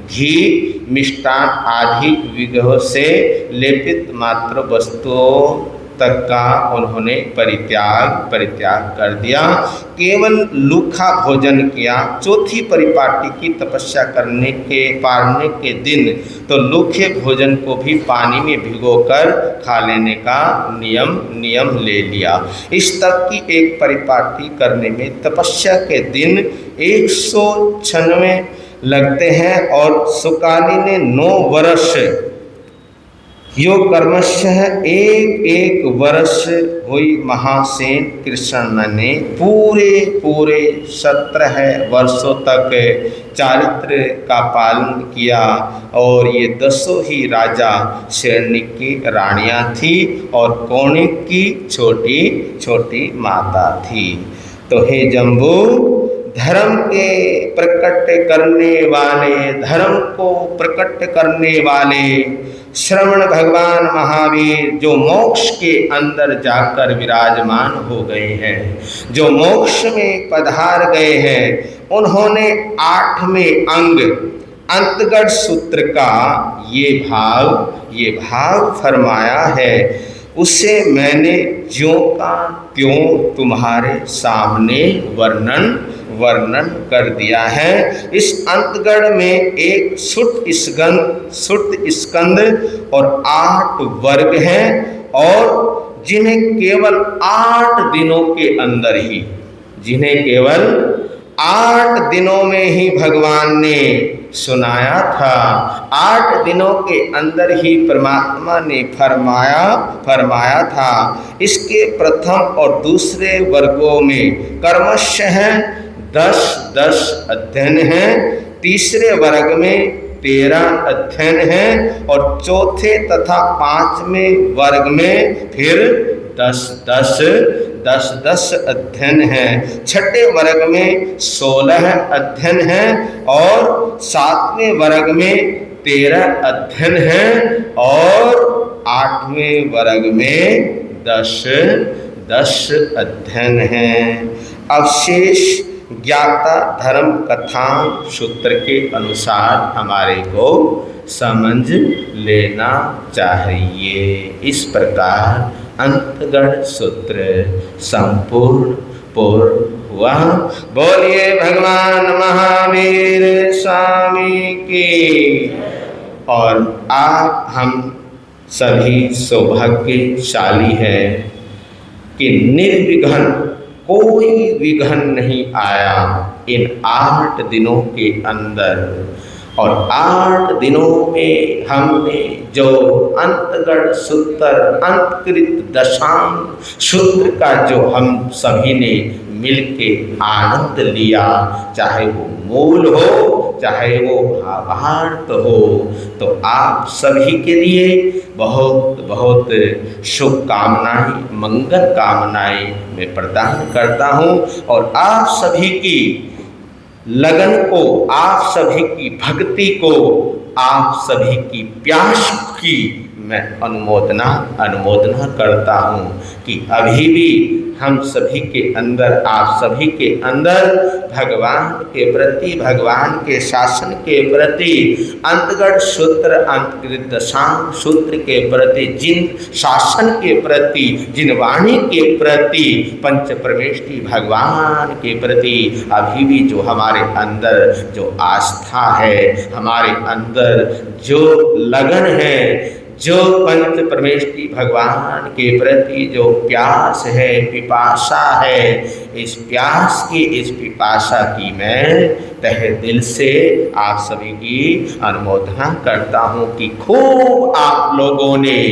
घी, मिष्टान आदि विग्रह से लेपित मात्र वस्तुओं तक का उन्होंने परित्याग कर दिया, केवल लूखा भोजन किया। चौथी परिपाटी की तपस्या पारने के दिन तो लूखे भोजन को भी पानी में भिगोकर खा लेने का नियम ले लिया। इस तप की एक परिपाटी करने में तपस्या के दिन 196 लगते हैं और सुकाली ने 9 वर्ष यो कर्मश्य एक वर्ष हुई। महासेन कृष्ण ने पूरे 17 वर्षों तक चारित्र का पालन किया और ये 10 ही राजा शैनिक की रानियां थी और कोणिक की छोटी माता थी। तो हे जम्बू, धर्म के प्रकट करने वाले, धर्म को प्रकट करने वाले श्रवण भगवान महावीर जो मोक्ष के अंदर जाकर विराजमान हो गए हैं, जो मोक्ष में पधार गए हैं, उन्होंने 8वें अंग अंतगढ़ सूत्र का ये भाव फरमाया है। उसे मैंने ज्यों का त्यों तुम्हारे सामने वर्णन कर दिया है। इस अंतगढ़ में एक सुट स्कंद और 8 वर्ग हैं और जिन्हें केवल 8 दिनों के अंदर ही, जिन्हें केवल 8 दिनों में ही भगवान ने सुनाया था। 8 दिनों के अंदर ही परमात्मा ने फरमाया था। इसके प्रथम और दूसरे वर्गों में कर्मश हैं, 10 अध्ययन हैं, तीसरे वर्ग में 13 अध्ययन हैं और चौथे तथा 5वें वर्ग में फिर 10 अध्ययन हैं। छठे वर्ग में 16 अध्ययन हैं और 7वें वर्ग में 13 अध्ययन हैं और 8वें वर्ग में 10 अध्ययन हैं। अवशेष ज्ञाता धर्म कथा सूत्र के अनुसार हमारे को समझ लेना चाहिए। इस प्रकार अंतगढ़ सूत्र संपूर्ण हुआ। बोलिए भगवान महावीर स्वामी की। और आप हम सभी सौभाग्यशाली हैं कि निर्विघ्न कोई विघ्न नहीं आया इन 8 दिनों के अंदर। और 8 दिनों में हमने जो अंतगढ़ सूत्र, अंतकृत दशांग सूत्र का जो हम सभी ने मिलके आनंद लिया, चाहे वो मूल हो, चाहे वो भावार्थ हो, तो आप सभी के लिए बहुत शुभकामनाएं, मंगल कामनाएं मैं प्रदान करता हूँ। और आप सभी की लगन को, आप सभी की भक्ति को, आप सभी की प्यास की मैं अनुमोदना करता हूँ कि अभी भी हम सभी के अंदर, आप सभी के अंदर भगवान के प्रति, भगवान के शासन के प्रति, अंतगढ़ सूत्र, अंतकृत दशांग सूत्र के प्रति, जिन शासन के प्रति, जिन वाणी के प्रति, पंच परमेष्टि भगवान के प्रति अभी भी जो हमारे अंदर जो आस्था है, हमारे अंदर जो लगन है, जो पंच परमेष्टि भगवान के प्रति जो प्यास है, पिपासा है, इस प्यास की, इस पिपासा की मैं तहे दिल से आप सभी की अनुमोदना करता हूँ कि खूब आप लोगों ने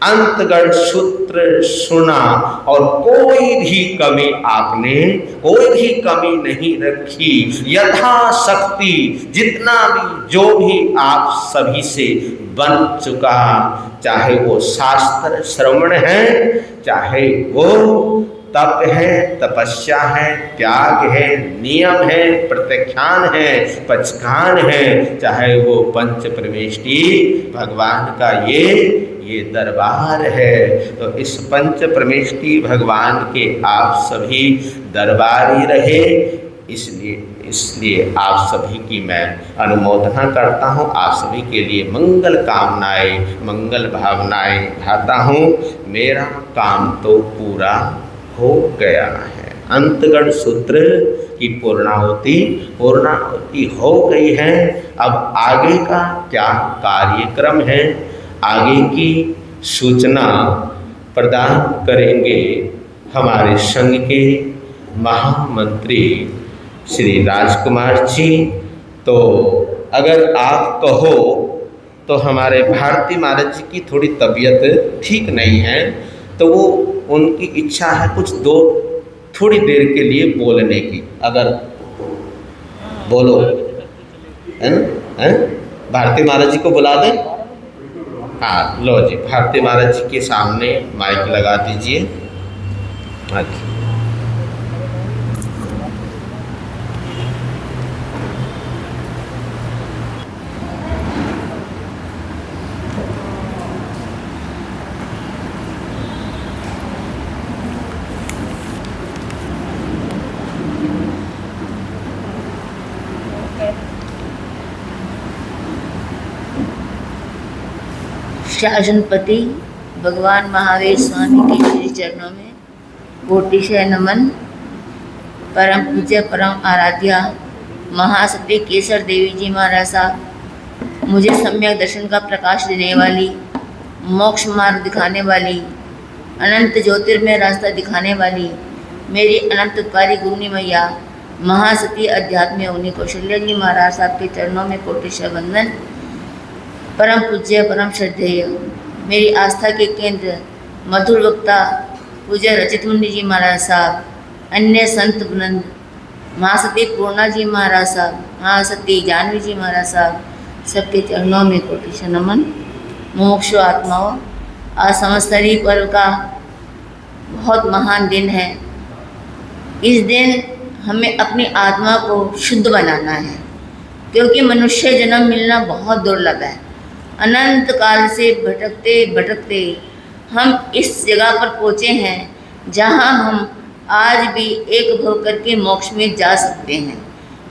अंतगढ़ सूत्र सुना और कोई भी कमी, आपने कोई भी कमी नहीं रखी। यथाशक्ति जितना भी जो भी आप सभी से बन चुका, चाहे वो शास्त्र श्रवण है, चाहे वो तप है, तपस्या है, त्याग है, नियम है, प्रत्याख्यान है, पचखान है, चाहे वो पंच परमेष्टि भगवान का ये दरबार है, तो इस पंच परमेष्टि भगवान के आप सभी दरबारी रहे। इसलिए आप सभी की मैं अनुमोदना करता हूँ, आप सभी के लिए मंगल कामनाएं, मंगल भावनाएं भाता हूँ। मेरा काम तो पूरा हो गया है। अंतगढ़ सूत्र की पूर्णाहुति हो गई है। अब आगे का क्या कार्यक्रम है, आगे की सूचना प्रदान करेंगे हमारे संघ के महामंत्री श्री राजकुमार जी। तो अगर आप कहो तो हमारे भारती महाराज जी की थोड़ी तबीयत ठीक नहीं है, तो वो उनकी इच्छा है कुछ थोड़ी देर के लिए बोलने की। अगर बोलो, हैं? भारती महाराज जी को बुला दें? हाँ, लो जी, भारती महाराज जी के सामने माइक लगा दीजिए। अच्छा, शासनपति भगवान महावीर स्वामी के श्री चरणों में कोटिशय नमन। परम पूज्य, परम आराध्या महासती केसर देवी जी महाराज साहब, मुझे सम्यक दर्शन का प्रकाश देने वाली, मोक्ष मार्ग दिखाने वाली, अनंत ज्योतिर्मय रास्ता दिखाने वाली मेरी अनंत उत्कारी गुरुनी मैया महासती अध्यात्म योगिनी कौशल्या जी महाराज साहब के चरणों में कोटिशय वंदन। परम पूज्य, परम श्रद्धेय, मेरी आस्था के केंद्र मधुर वक्ता पूज्य रचित मुनि जी महाराज साहब, अन्य संत वृंद, महासती पूर्णा जी महाराज साहब, महासती जानवी जी महाराज साहब, सबके चरणों में कोटिशय नमन। मोक्ष आत्माओं, आज संवत्सरी पर्व का बहुत महान दिन है। इस दिन हमें अपनी आत्मा को शुद्ध बनाना है, क्योंकि मनुष्य जन्म मिलना बहुत दुर्लभ है। अनंत काल से भटकते भटकते हम इस जगह पर पहुँचे हैं जहाँ हम आज भी एक भव करके मोक्ष में जा सकते हैं।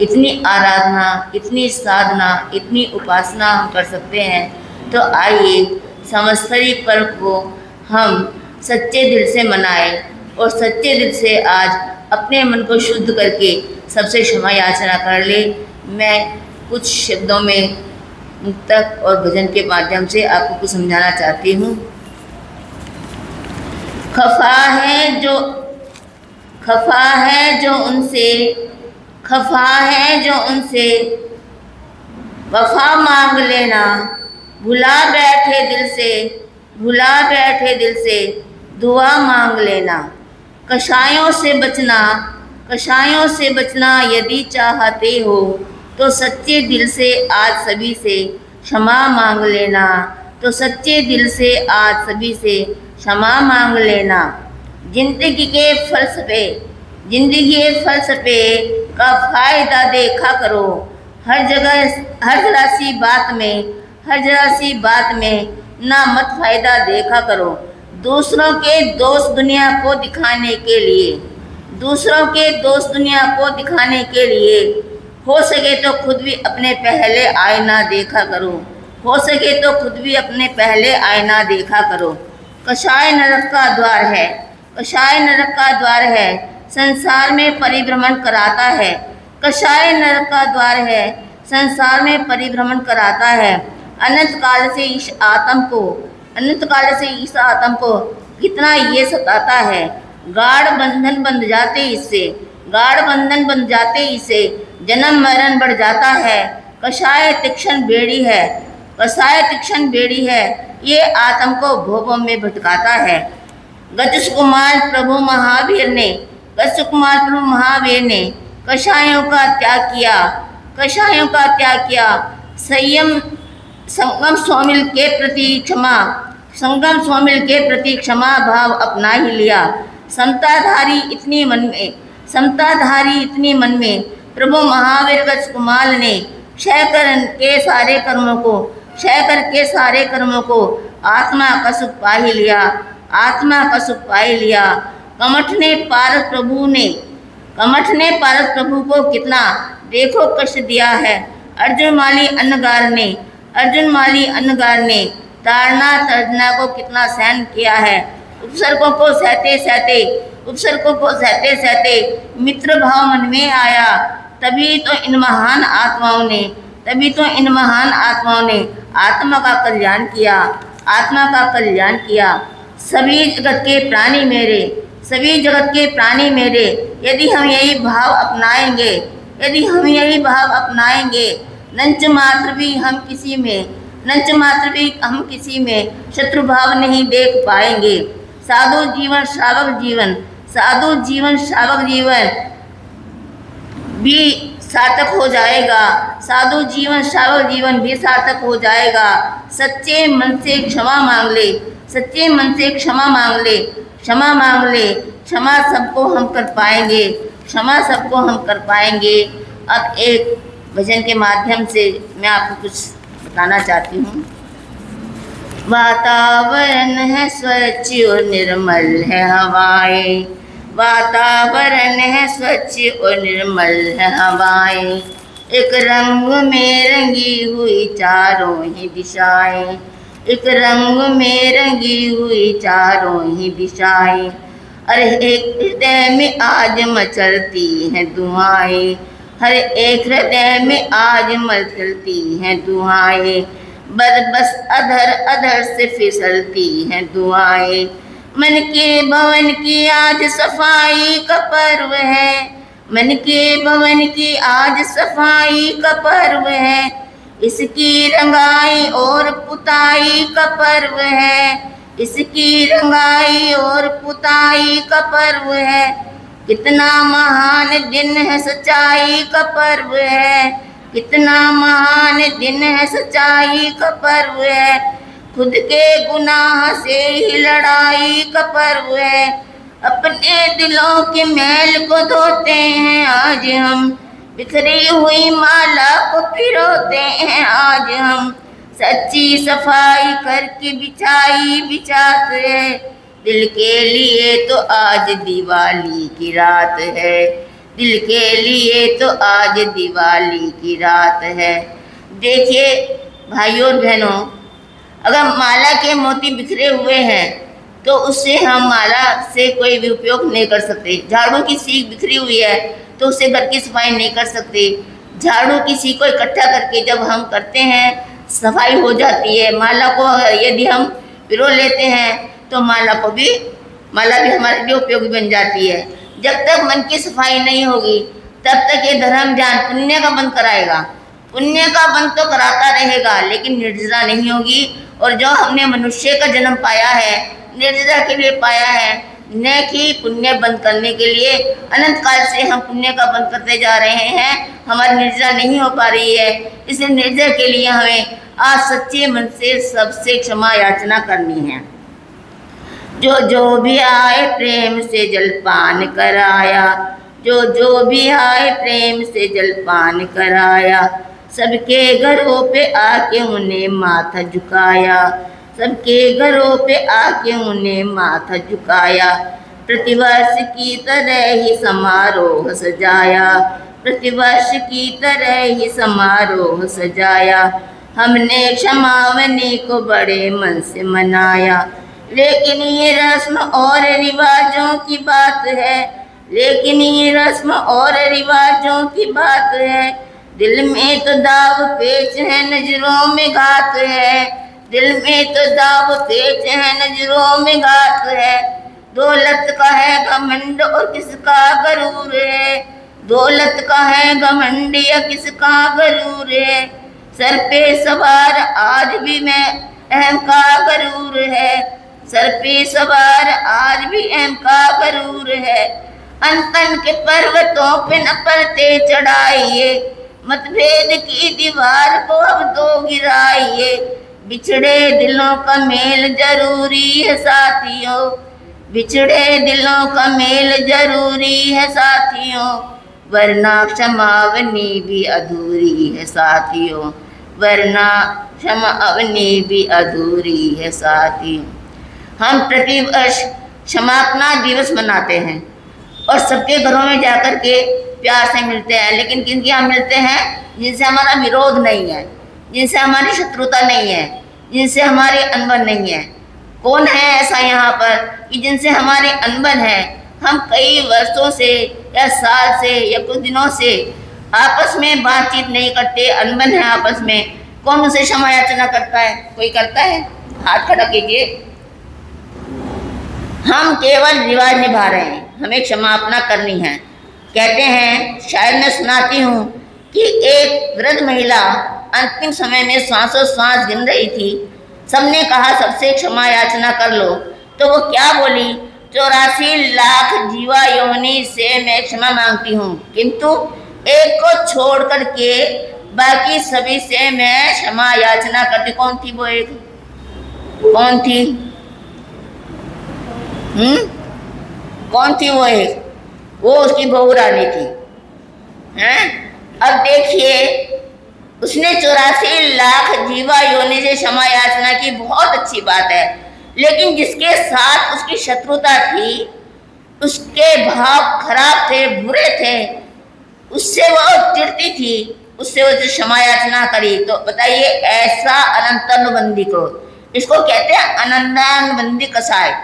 इतनी आराधना, इतनी साधना, इतनी उपासना हम कर सकते हैं। तो आइए संवत्सरी पर्व को हम सच्चे दिल से मनाएं और सच्चे दिल से आज अपने मन को शुद्ध करके सबसे क्षमा याचना कर ले। मैं कुछ शब्दों में मुक्तक और भजन के माध्यम से आपको कुछ समझाना चाहती हूँ। खफा है जो उनसे वफा मांग लेना, भुला बैठे दिल से दुआ मांग लेना। कषायों से बचना यदि चाहते हो तो सच्चे दिल से आज सभी से क्षमा मांग लेना, तो सच्चे दिल से आज सभी से क्षमा मांग लेना। जिंदगी के फलसफे का फायदा देखा करो, हर जरा सी बात में ना मत फायदा देखा करो। दूसरों के दोस्त दुनिया को दिखाने के लिए हो सके तो खुद भी अपने पहले आईना देखा करो। कषाय नरक का द्वार है, संसार में परिभ्रमण कराता है। अनंत काल से इस आत्म को कितना ये सताता है। गाढ़ बंधन बंध जाते इससे जन्म मरण बढ़ जाता है। कषाय तीक्ष्ण बेड़ी है, ये आत्म को भोगों में भटकाता है। गज कुमार प्रभु महावीर ने कषायों का त्याग किया। संगम स्वामिल के प्रति क्षमा भाव अपना ही लिया। समताधारी इतनी मन में प्रभु महावीर गज कुमार ने क्षय करके सारे कर्मों को आत्मा का सुख पा ही लिया। कमठ ने पारस प्रभु को कितना देखो कष्ट दिया है। अर्जुन माली अन्नगार ने ताड़ना तर्जना को कितना सहन किया है। उपसर्गों को सहते सहते मित्र भाव मन में आया। तभी तो इन महान आत्माओं ने आत्मा का कल्याण किया। सभी जगत के प्राणी मेरे, यदि हम यही भाव अपनाएंगे, नंच मात्र भी हम किसी में शत्रु भाव नहीं देख पाएंगे। साधु जीवन श्रावक जीवन भी सार्थक हो जाएगा। सच्चे मन से क्षमा मांग ले, क्षमा सबको हम कर पाएंगे। अब एक भजन के माध्यम से मैं आपको कुछ बताना चाहती हूँ। वातावरण है स्वच्छ और निर्मल है हवाएं, एक रंग में रंगी हुई चारों ही दिशाएं, अरे एक हृदय में आज मचलती हैं दुआएं, बस अधर से फिसलती हैं दुआएं। मन के भवन की आज सफाई का पर्व है, इसकी रंगाई और पुताई का पर्व है, कितना महान दिन है सच्चाई का पर्व है, खुद के गुनाह से ही लड़ाई का पर्व है। अपने दिलों के मैल को धोते हैं आज हम, बिखरी हुई माला को पिरोते हैं आज हम, सच्ची सफाई करके बिछाते हैं। दिल के लिए तो आज दिवाली की रात है, देखिए भाइयों और बहनों, अगर माला के मोती बिखरे हुए हैं तो उससे हम माला से कोई भी उपयोग नहीं कर सकते। झाड़ू की सीख बिखरी हुई है तो उससे घर की सफाई नहीं कर सकते। झाड़ू की सीख को इकट्ठा करके जब हम करते हैं सफाई हो जाती है। माला को यदि हम पिरो लेते हैं तो माला भी हमारे लिए उपयोगी बन जाती है। जब तक मन की सफाई नहीं होगी तब तक ये धर्म ज्ञान पुण्य का बंद कराएगा, पुण्य का बंद तो कराता रहेगा लेकिन निर्जरा नहीं होगी। और जो हमने मनुष्य का जन्म पाया है निर्जरा के लिए पाया है, न कि पुण्य बंद करने के लिए। अनंत काल से हम पुण्य का बंद करते जा रहे हैं, हमारी निर्जरा नहीं हो पा रही है। इसलिए निर्जरा के लिए हमें आज सच्चे मन से सबसे क्षमा याचना करनी है। जो भी आए प्रेम से जलपान कराया, सबके घरों पे आके उन्हें माथा झुकाया, सबके घरों पे आके उन्हें माथा झुकाया। प्रतिवर्ष की तरह ही समारोह सजाया, प्रतिवर्ष की तरह ही समारोह सजाया। हमने क्षमावनी को बड़े मन से मनाया, लेकिन ये रस्म और रिवाजों की बात है, लेकिन ये रस्म और रिवाजों की बात है। दिल में तो दाव पेच है, नजरों में घात है, दिल में तो दाव पेच है, नजरों में घात है। दौलत का है घमंड और किसका गरूर है, दौलत का है घमंड या किसका गरूर है। सर पे सवार आज भी मैं अहम का गरूर है, सर पे सवार आज भी अहम का गरूर है। अनतन के पर्वतों पे न परते चढ़ाइए, मतभेद की दीवार को अब तो गिराइए। बिछड़े दिलों का मेल जरूरी है साथियों, बिछड़े दिलों का मेल जरूरी है साथियों, वरना क्षमावनी भी अधूरी है साथियों, वरना क्षमावनी भी अधूरी है साथियों। हम प्रतिवर्ष क्षमापना दिवस मनाते हैं और सबके घरों में जाकर के प्यार से मिलते हैं, लेकिन किनके यहाँ मिलते हैं? जिनसे हमारा विरोध नहीं है, जिनसे हमारी शत्रुता नहीं है, जिनसे हमारी अनबन नहीं है। कौन है ऐसा यहाँ पर कि जिनसे हमारी अनबन है? हम कई वर्षों से या साल से या कुछ दिनों से आपस में बातचीत नहीं करते, अनबन है आपस में। कौन उसे क्षमा याचना करता है? कोई करता है? हाथ खड़ा कीजिए। हम केवल रिवाज निभा रहे हैं, हमें क्षमापना करनी है। कहते हैं, शायद मैं सुनाती हूँ कि एक वृद्ध महिला अंतिम समय में सांसों सांस गिन रही थी। सबने कहा सबसे क्षमा याचना कर लो, तो वो क्या बोली? 84 लाख जीवा योनि से मैं क्षमा मांगती हूँ, किंतु एक को छोड़ करके बाकी सभी से मैं क्षमा याचना करती। कौन थी वो एक? कौन थी? कौन थी वो एक? वो उसकी बहू रानी थी। हैं? अब देखिए, उसने 84 लाख जीवा योनि से क्षमा याचना की, बहुत अच्छी बात है। लेकिन जिसके साथ उसकी शत्रुता थी, उसके भाव खराब थे, बुरे थे, उससे वो चिढ़ती थी, उससे वो क्षमा याचना करी, तो बताइए ऐसा अनंतानुबंधी क्रोध, इसको कहते हैं अनंतानुबंधी कसाय।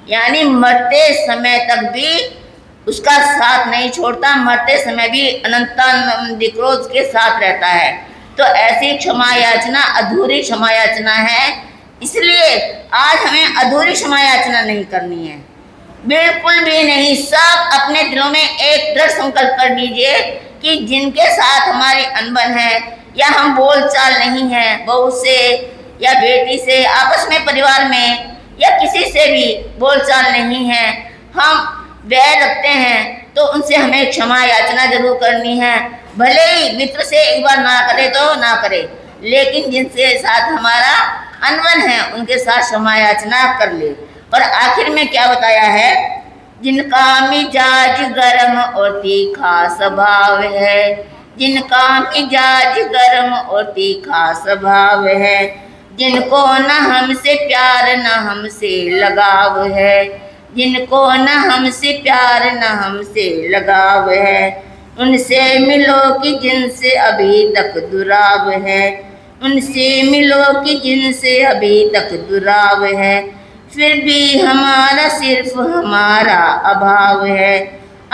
यानी मरते समय तक भी उसका साथ नहीं छोड़ता, मरते समय भी अनंतानुबंधी क्रोध के साथ रहता है। तो ऐसी क्षमा याचना अधूरी क्षमा याचना है। इसलिए आज हमें अधूरी क्षमा याचना नहीं करनी है, बिल्कुल भी नहीं। सब अपने दिलों में एक दृढ़ संकल्प कर लीजिए कि जिनके साथ हमारी अनबन है या हम बोलचाल नहीं है, बहू से या बेटी से, आपस में परिवार में या किसी से भी बोलचाल नहीं है, हम वैर रखते हैं, तो उनसे हमें क्षमा याचना जरूर करनी है। भले ही मित्र से एक बार ना करे तो ना करे, लेकिन जिनसे साथ हमारा अनबन है उनके साथ क्षमा याचना कर ले। और आखिर में क्या बताया है? जिनका मिजाज गर्म और तीखा स्वभाव है, जिनका मिजाज गर्म और तीखा स्वभाव है, जिनको न हमसे प्यार न हमसे लगाव है, जिनको न हमसे प्यार न हमसे लगाव है, उनसे मिलो कि जिनसे अभी तक दुराव है, उनसे मिलो कि जिनसे अभी तक दुराव है। फिर भी हमारा सिर्फ हमारा अभाव है,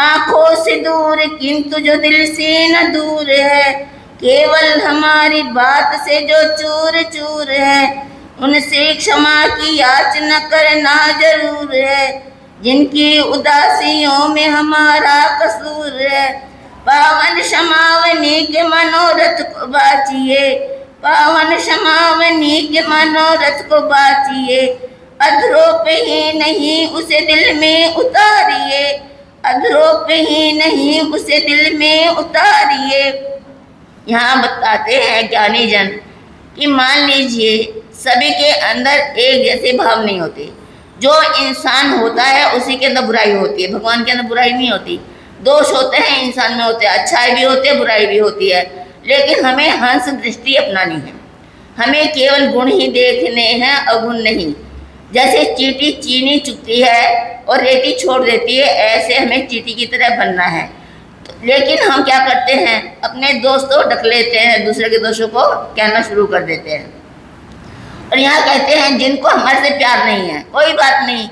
आंखों से दूर किंतु जो दिल से न दूर है, केवल हमारी बात से जो चूर चूर है, उनसे क्षमा की याचना करना जरूर है। जिनकी उदासियों में हमारा कसूर है, पावन क्षमावनी के मनोरथ को बाचिए, पावन क्षमावनी के मनोरथ को बाचिए। अधरों पे ही नहीं उसे दिल में उतारिए, अधरों पे ही नहीं उसे दिल में उतारिए। यहाँ बताते हैं ज्ञानी जन कि मान लीजिए सभी के अंदर एक जैसे भाव नहीं होते। जो इंसान होता है उसी के अंदर बुराई होती है, भगवान के अंदर बुराई नहीं होती। दोष होते हैं इंसान में, होते हैं, अच्छाई भी होती है, बुराई भी होती है। लेकिन हमें हंस दृष्टि अपनानी है। हमें केवल गुण ही देखने हैं, अवगुण नहीं। जैसे चींटी चीनी चुगती है और रेती छोड़ देती है, ऐसे हमें चींटी की तरह बनना है। लेकिन हम क्या करते हैं, अपने दोस्तों ढक लेते हैं, दूसरे के दोस्तों को कहना शुरू कर देते हैं। और यहाँ कहते हैं जिनको हमारे से प्यार नहीं है, कोई बात नहीं।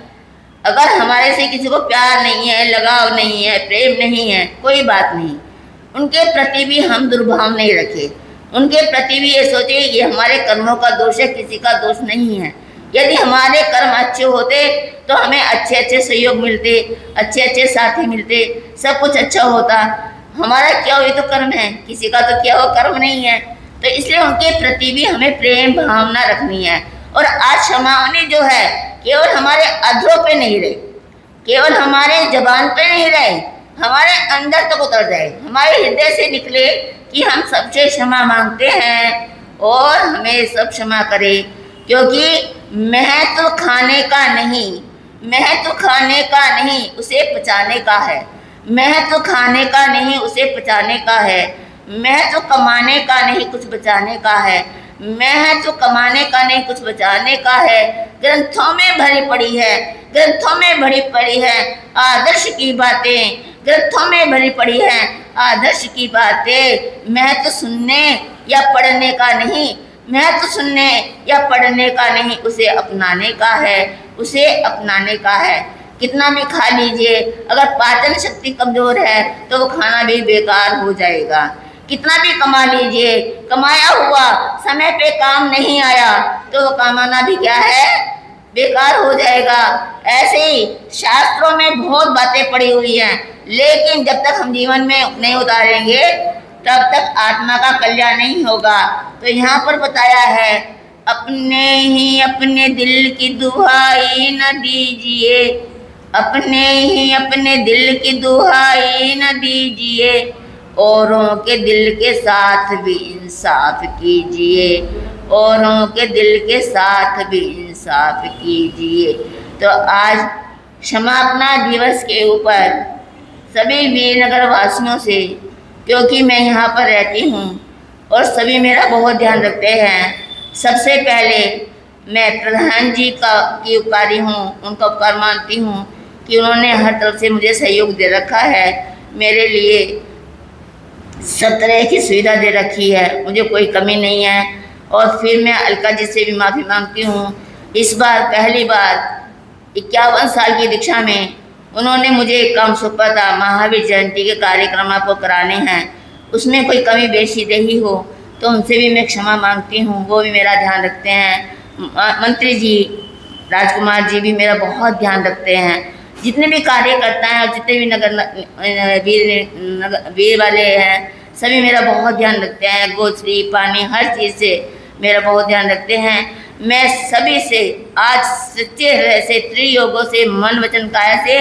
अगर हमारे से किसी को प्यार नहीं है, लगाव नहीं है, प्रेम नहीं है, कोई बात नहीं। उनके प्रति भी हम दुर्भाव नहीं रखें। उनके प्रति भी ये सोचे ये हमारे कर्मों का दोष है, किसी का दोष नहीं है। यदि हमारे कर्म अच्छे होते तो हमें अच्छे अच्छे सहयोग मिलते, अच्छे अच्छे साथी मिलते, सब कुछ अच्छा होता। हमारा क्या हुई तो कर्म है, किसी का तो क्या हो कर्म नहीं है। तो इसलिए उनके प्रति भी हमें प्रेम भावना रखनी है। और आज क्षमावनी जो है केवल हमारे अधरों पे नहीं रहे, केवल हमारे जबान पे नहीं रहे, हमारे अंदर तक उतर जाए, हमारे हृदय से निकले कि हम सबसे क्षमा मांगते हैं और हमें सब क्षमा करे। क्योंकि महत्व खाने का नहीं, महत्व खाने का नहीं, उसे पचाने का है। महत्व खाने का नहीं, उसे पचाने का है। महत्व कमाने का नहीं, कुछ बचाने का है। महत्व कमाने का नहीं, कुछ बचाने का है। ग्रंथों में भरी पड़ी है, ग्रंथों में भरी पड़ी है आदर्श की बातें, ग्रंथों में भरी पड़ी है आदर्श की बातें। महत्व सुनने या पढ़ने का नहीं, महत्व सुनने या पढ़ने का नहीं, उसे अपनाने का है, उसे अपनाने का है। कितना भी खा लीजिए, अगर पाचन शक्ति कमज़ोर है तो वो खाना भी बेकार हो जाएगा। कितना भी कमा लीजिए, कमाया हुआ समय पे काम नहीं आया तो वो कमाना भी क्या है, बेकार हो जाएगा। ऐसे ही शास्त्रों में बहुत बातें पड़ी हुई हैं, लेकिन जब तक हम जीवन में नहीं उतारेंगे तब तक आत्मा का कल्याण नहीं होगा। तो यहाँ पर बताया है, अपने ही अपने दिल की दुहाई न दीजिए, अपने ही अपने दिल की दुहाई न दीजिए, औरों के दिल के साथ भी इंसाफ कीजिए, औरों के दिल के साथ भी इंसाफ कीजिए। तो आज क्षमापना दिवस के ऊपर सभी वीरनगर वासियों से, क्योंकि मैं यहाँ पर रहती हूँ और सभी मेरा बहुत ध्यान रखते हैं। सबसे पहले मैं प्रधान जी की उपकारी हूँ, उनका उपकार मानती हूँ कि उन्होंने हर तरफ से मुझे सहयोग दे रखा है, मेरे लिए सब तरह की सुविधा दे रखी है, मुझे कोई कमी नहीं है। और फिर मैं अलका जी से भी माफ़ी मांगती हूँ। इस बार पहली बार 51 साल की दीक्षा में उन्होंने मुझे एक काम सौंपा था, महावीर जयंती के कार्यक्रम आपको कराने हैं, उसमें कोई कमी बेशी रही हो तो उनसे भी मैं क्षमा मांगती हूँ, वो भी मेरा ध्यान रखते हैं। मंत्री जी राजकुमार जी भी मेरा बहुत ध्यान रखते हैं। जितने भी कार्यकर्ता हैं और जितने भी वीर वाले हैं, सभी मेरा बहुत ध्यान रखते हैं। गोचरी पानी हर चीज़ से मेरा बहुत ध्यान रखते हैं। मैं सभी से आज सच्चे हृदय से, त्रियोगों से, मन वचन काया से,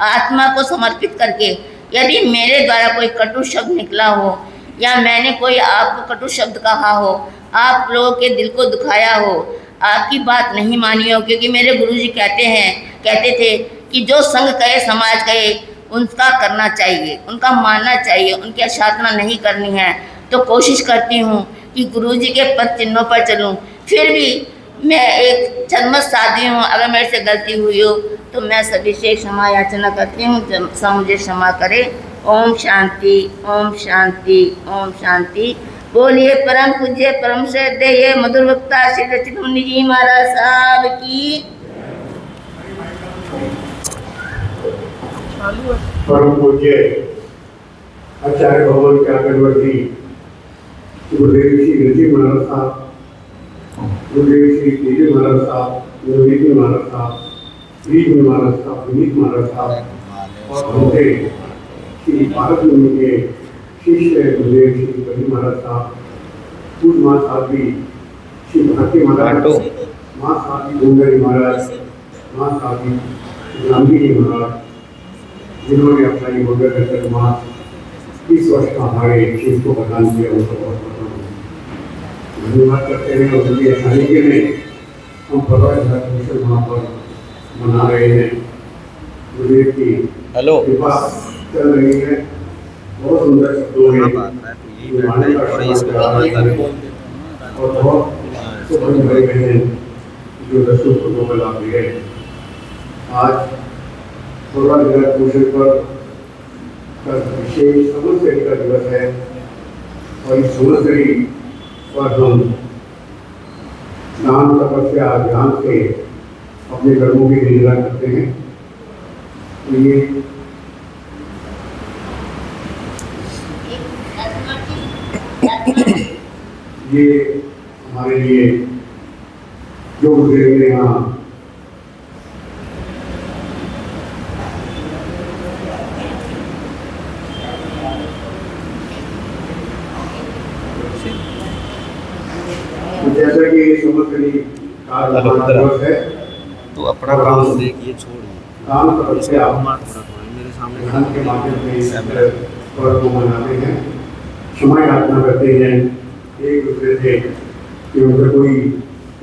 आत्मा को समर्पित करके, यदि मेरे द्वारा कोई कटु शब्द निकला हो या मैंने कोई आपको कटु शब्द कहा हो, आप लोगों के दिल को दुखाया हो, आपकी बात नहीं मानी हो, क्योंकि मेरे गुरुजी कहते थे कि जो संग कहे समाज कहे उनका करना चाहिए, उनका मानना चाहिए, उनकी आराधना नहीं करनी है। तो कोशिश करती हूँ कि गुरुजी के पद चिन्हों पर चलूँ। फिर भी मैं एक जन्मत साधी हूँ, अगर मेरे से गलती हुई हो तो मैं सभी से क्षमा याचना करती हूँ, सब मुझे क्षमा करे। ओम शांति, ओम शांति, ओम शांति। बोलिए परम पूज्य परम श्रद्धेय मधुर वक्ता श्री रचित मुनि जी महाराज साहब की। परम पूज्य आचार्य भगवान काकड़वर्ती गुरुदेव श्री रचित महाराज साहब, गुरुदेव श्री तेज महाराज साहब, गुरुदेव महाराज साहब, श्री महाराज साहब, विनीत महाराज साहब और हमारे श्री भारत मुनि के शिष्य गुरुदेव श्री कभी महाराज साहब, पूज माँ साहब भी, श्री भारती महाराज, माँ साहब जी डोंगरी महाराज, माँ साहब जी गांधी जी महाराज, जिन्होंने अपना ये मगर कर मास 30 वर्ष का हमारे चीज को प्रदान किया, उनको बहुत धन्यवाद करते हैं। और उनकी आसानी के लिए हम परवाह वहाँ पर मना रहे हैं। गुरुदेव की कृपा चल रही है, बहुत सुंदर शब्दों में और बहुत से बड़े बड़े बहन जो रसूल को में लाभ लिए। आज थोड़ा जगत पोषण पर विशेष समस्तरी का दिवस है और इस समस्तरी पर हम दान तपस्या ध्यान से अपने कर्मों की निगरानी करते हैं। तो ये हमारे लिए जो गुजरे हुए यहाँ जैसा कि समस्तरी दिवस है तो अपना काम देखिए छोड़िए काम तपस्या मेरे सामने ध्यान के माध्यम से पर्व को मनाते हैं, क्षमा याचना करते हैं एक दूसरे से कि उनका कोई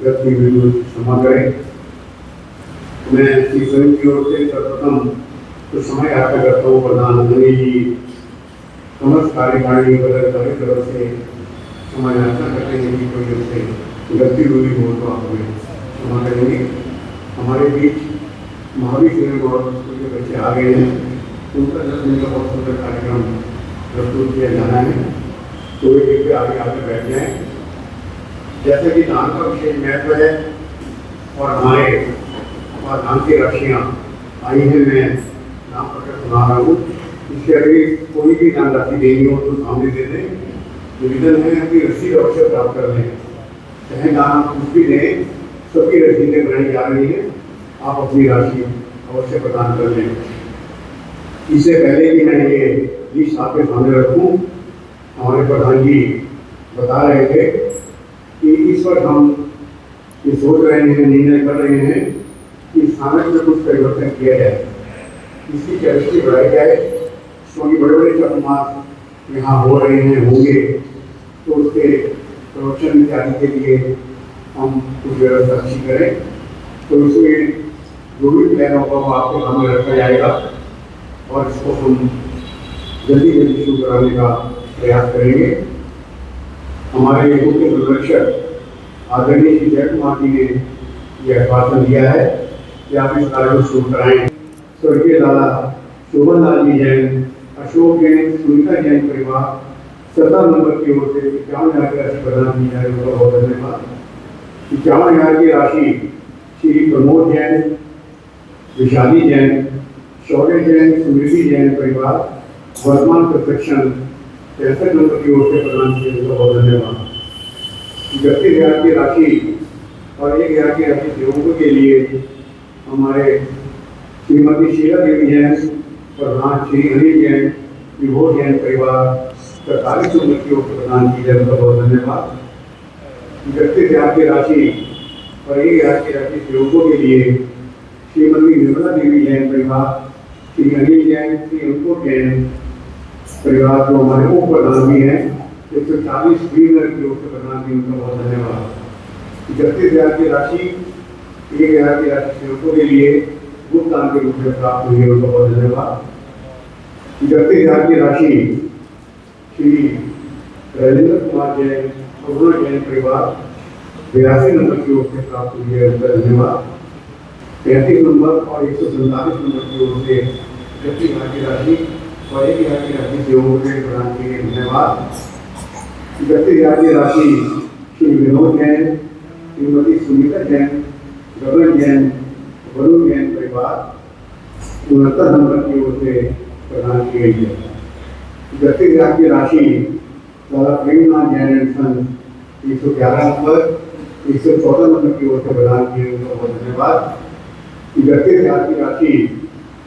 व्यक्ति भी क्षमा करे। मैं श्री स्वयं की ओर से सर्वप्रथम तो समय याचना करता हूँ प्रधानमंत्री जी समस्त कार्यकारिणी पदाधिकारी तरफ से क्षमा याचना करते हैं कि कोई उससे गलती हुई हो तो आप हमें क्षमा करेंगे। हमारे बीच महावीर सिंह और उनके बच्चे आ गए हैं, उनका जन्मदिन का बहुत सुंदर कार्यक्रम प्रस्तुत किया जाना है, तो वे एक आगे आकर बैठ जाएं। जैसे कि दान का विशेष महत्व है और हमारे पास दान की राशियाँ आई हैं, मैं नाम पढ़कर सुना रहा हूँ। इसके अभी कोई भी दान राशि देनी हो तो सामने दे दें। निवेदन है कि रसीद अवश्य प्राप्त कर लें, चाहे दान कुछ भी दें, सबकी रसीदें बनाई जा रही है, आप अपनी राशि अवश्य प्रदान कर लें। इससे पहले कि मैं ये लिस्ट आपके सामने रखूँ, हमारे प्रधान जी बता रहे थे कि इस पर हम ये सोच रहे हैं, निर्णय कर रहे हैं कि स्थानक में कुछ परिवर्तन किया जाए, इसकी कैपेसिटी बढ़ाई जाए, क्योंकि बड़े बड़े चकमास यहाँ हो रहे हैं, होंगे, तो उसके प्रवचन इत्यादि के लिए हम कुछ व्यवस्था अच्छी करें। तो इसमें जो भी प्लान होगा वो आपके सामने रखा जाएगा और इसको हम जल्दी जल्दी शुरू कराने का प्रयास करेंगे। हमारे मुख्य संरक्षक आदरणीय श्री जय कुमार जी ने यह आश्वासन दिया है कि आप इस कार्य को शुरू कराएं। स्वर्गीय दादा शोभन लाल जी जैन, अशोक जैन, सुनीता जैन परिवार 17 नंबर की ओर से 51,000 की राशि प्रदान की जाए, उनका बहुत धन्यवाद। 51,000 की राशि श्री प्रमोद जैन, विशाली जैन, शौर्य जैन, स्मृति जैन परिवार वर्तमान प्रशिक्षण 63 नंबर की ओर से प्रदान किया, उनका बहुत धन्यवाद। 31,000 की राशि और 1,000 की राशि सहयोगों के लिए हमारे श्रीमती शीला देवी जैन, प्रधान श्री अनिल जैन, विभोर जैन परिवार 43 नंबर की ओर से प्रदान की जाए, उनका बहुत धन्यवाद। 31,000 की राशि और 1,000 की राशि सहयोगों के लिए श्रीमती निर्मला देवी जैन परिवार, श्री अनिल जैन, श्री अंकुर जैन परिवार जो हमारे उप प्रधान भी हैं 140 नंबर की ओर से प्रदान की, उनका बहुत धन्यवाद। 31,000 की राशि 1,000 की राशि सहयोगों के लिए भुगतान के रूप में प्राप्त हुई है, उनका बहुत धन्यवाद। 31,000 की राशि श्री राजेंद्र कुमार जैन, अरुणा जैन परिवार 82 नंबर की ओर से प्राप्त हुई है, उनका धन्यवाद। 33 नंबर और 147 नंबर की ओर से 31,000 की राशि और 1,000 की राशि सहयोग से प्रदान की गई, धन्यवाद। 31,000 की राशि श्री विनोद जैन, श्रीमती सुनीता जैन, गगन जैन, वरुण जैन परिवार 69 नंबर की ओर से प्रदान की गई है। 31,000 की राशि दादा Premnath Jain and son 111 number 114 number की ओर से प्रदान की, उनका बहुत धन्यवाद। 31,000 की राशि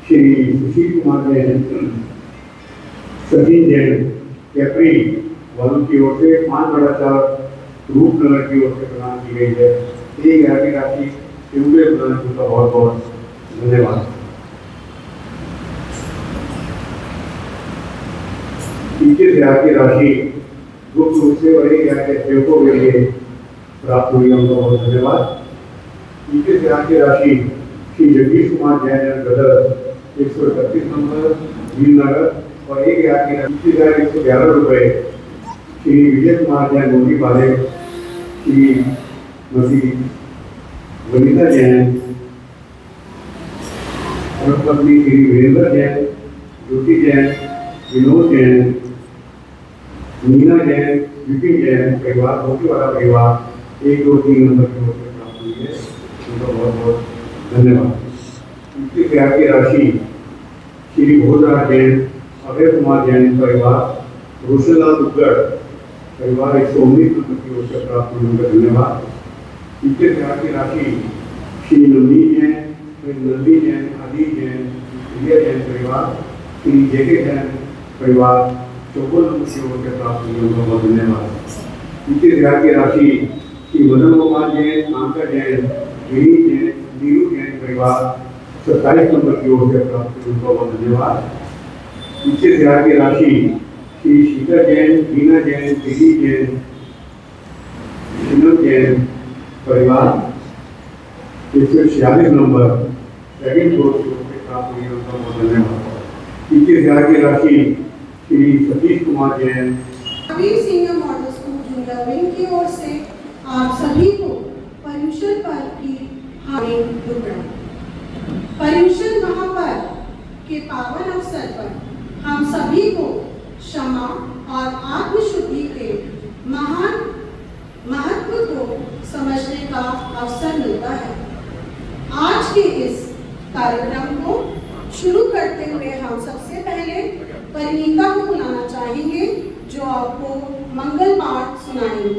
श्री सुशील कुमार जैन, सचिन जैन, कैपरी वालों की ओर से 5/4 रूपनगर की ओर से प्रदान की गई है। 1,000 की राशि शिवले प्रदान की, उनका बहुत बहुत धन्यवाद। 21,000 की राशि गुप्त रूप से और 1,000 के सहयोगों के लिए प्राप्त हुई, उनका बहुत धन्यवाद। 21,000 की राशि श्री जगदीश कुमार जैन ब्रदर 131 नंबर भीमनगर और 1,000 की राशि 21,111 रुपये श्री विजय कुमार जैन मोदी वाले, श्रीमती वनिता जैन, पत्नी श्री वीरेंद्र जैन, ज्योति जैन, विनोद जैन, मीना जैन, विपिन जैन परिवार, मोती वाला परिवार 1, 2, 3 नंबर की ओर से प्राप्त हुई है। उनका बहुत बहुत धन्यवाद। इसके प्यार की राशि श्री भोजराज जैन, अभय कुमार जैन परिवार, रोशनलाल दुग्गड़ परिवार 119 नंबर की ओर से प्राप्त हुई, उनका धन्यवाद। इसके प्यार की राशि श्री नवनीत जैन, नंदी जैन, आदि जैन, प्रिया जैन परिवार, श्री जेके जैन परिवार 54 नंबर की ओर से प्राप्त हुई, उनका बहुत धन्यवाद। इसके प्यार की राशि श्री मदन गोपाल जैन, आंका जैन, गिरी जैन, नीरू जैन परिवार 27 नंबर की ओर से प्राप्त हुई, उनका बहुत धन्यवाद। इसके प्यार की राशि श्री शीतल जैन, मीना जैन, दिल्ली जैन, विनोद जैन परिवार 146 नंबर सेकंड फ्लोर की ओर से प्राप्त हुई, उनका बहुत धन्यवाद। इसके प्यार की राशि Shri Satish Kumar Jain, Mahavir senior model school junior wing की ओर से आप सभी को पर्युषण पर्व की हार्दिक शुभकामनाएं। पर्युषण महापर्व के पावन अवसर पर हम सभी को क्षमा और आत्मशुद्धि के महान महत्व को समझने का अवसर मिलता है। आज के इस कार्यक्रम को शुरू करते हुए हम सबसे पहले परिणीता को बुलाना चाहेंगे, जो आपको मंगल पाठ सुनाएंगी।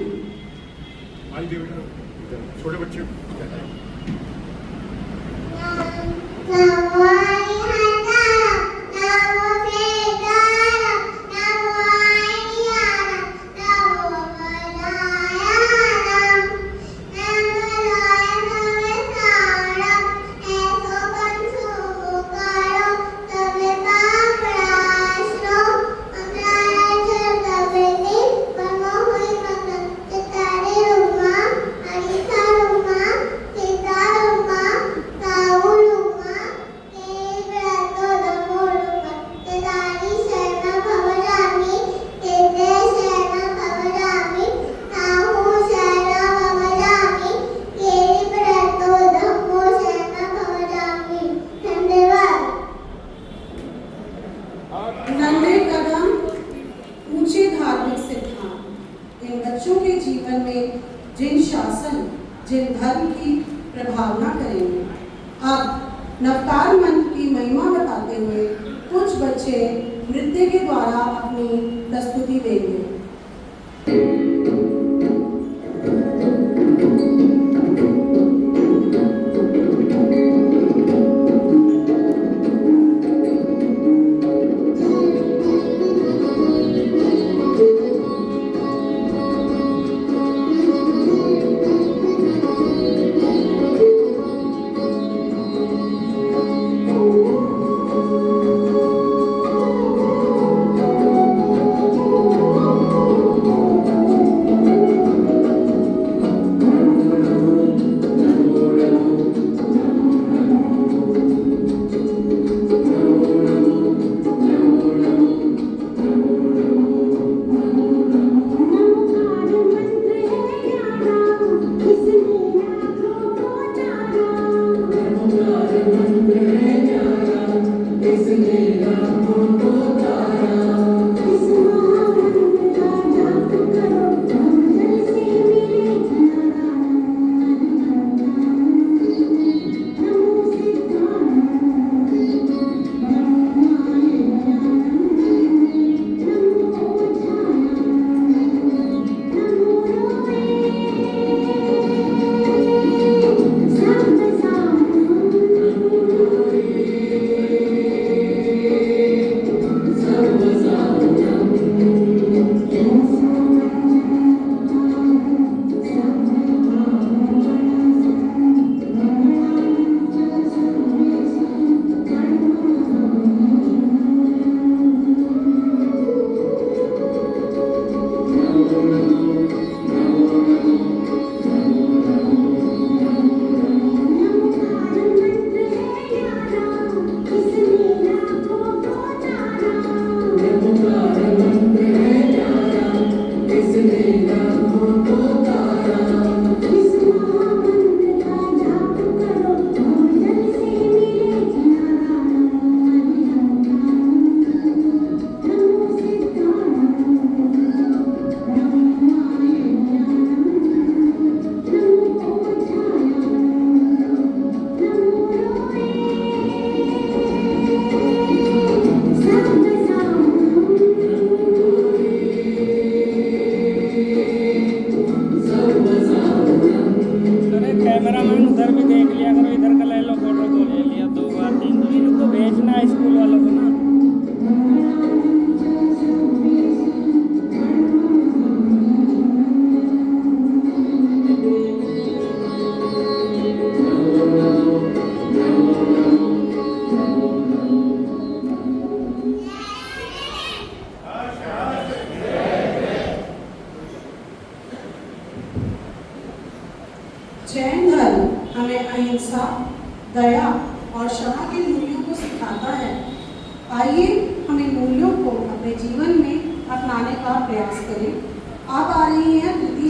छोटे बच्चे नन्हे कदम ऊंचे धार्मिक सिद्धांत इन बच्चों के जीवन में जिन शासन, जिन धर्म की प्रभावना करेंगे। अब नवकार मंत्र की महिमा बताते हुए कुछ बच्चे नृत्य के द्वारा अपनी प्रस्तुति देंगे। जैन धर्म हमें अहिंसा, दया और क्षमा के मूल्यों को सिखाता है। आइए हम इन मूल्यों को अपने जीवन में अपनाने का प्रयास करें। अब आ रही है कृति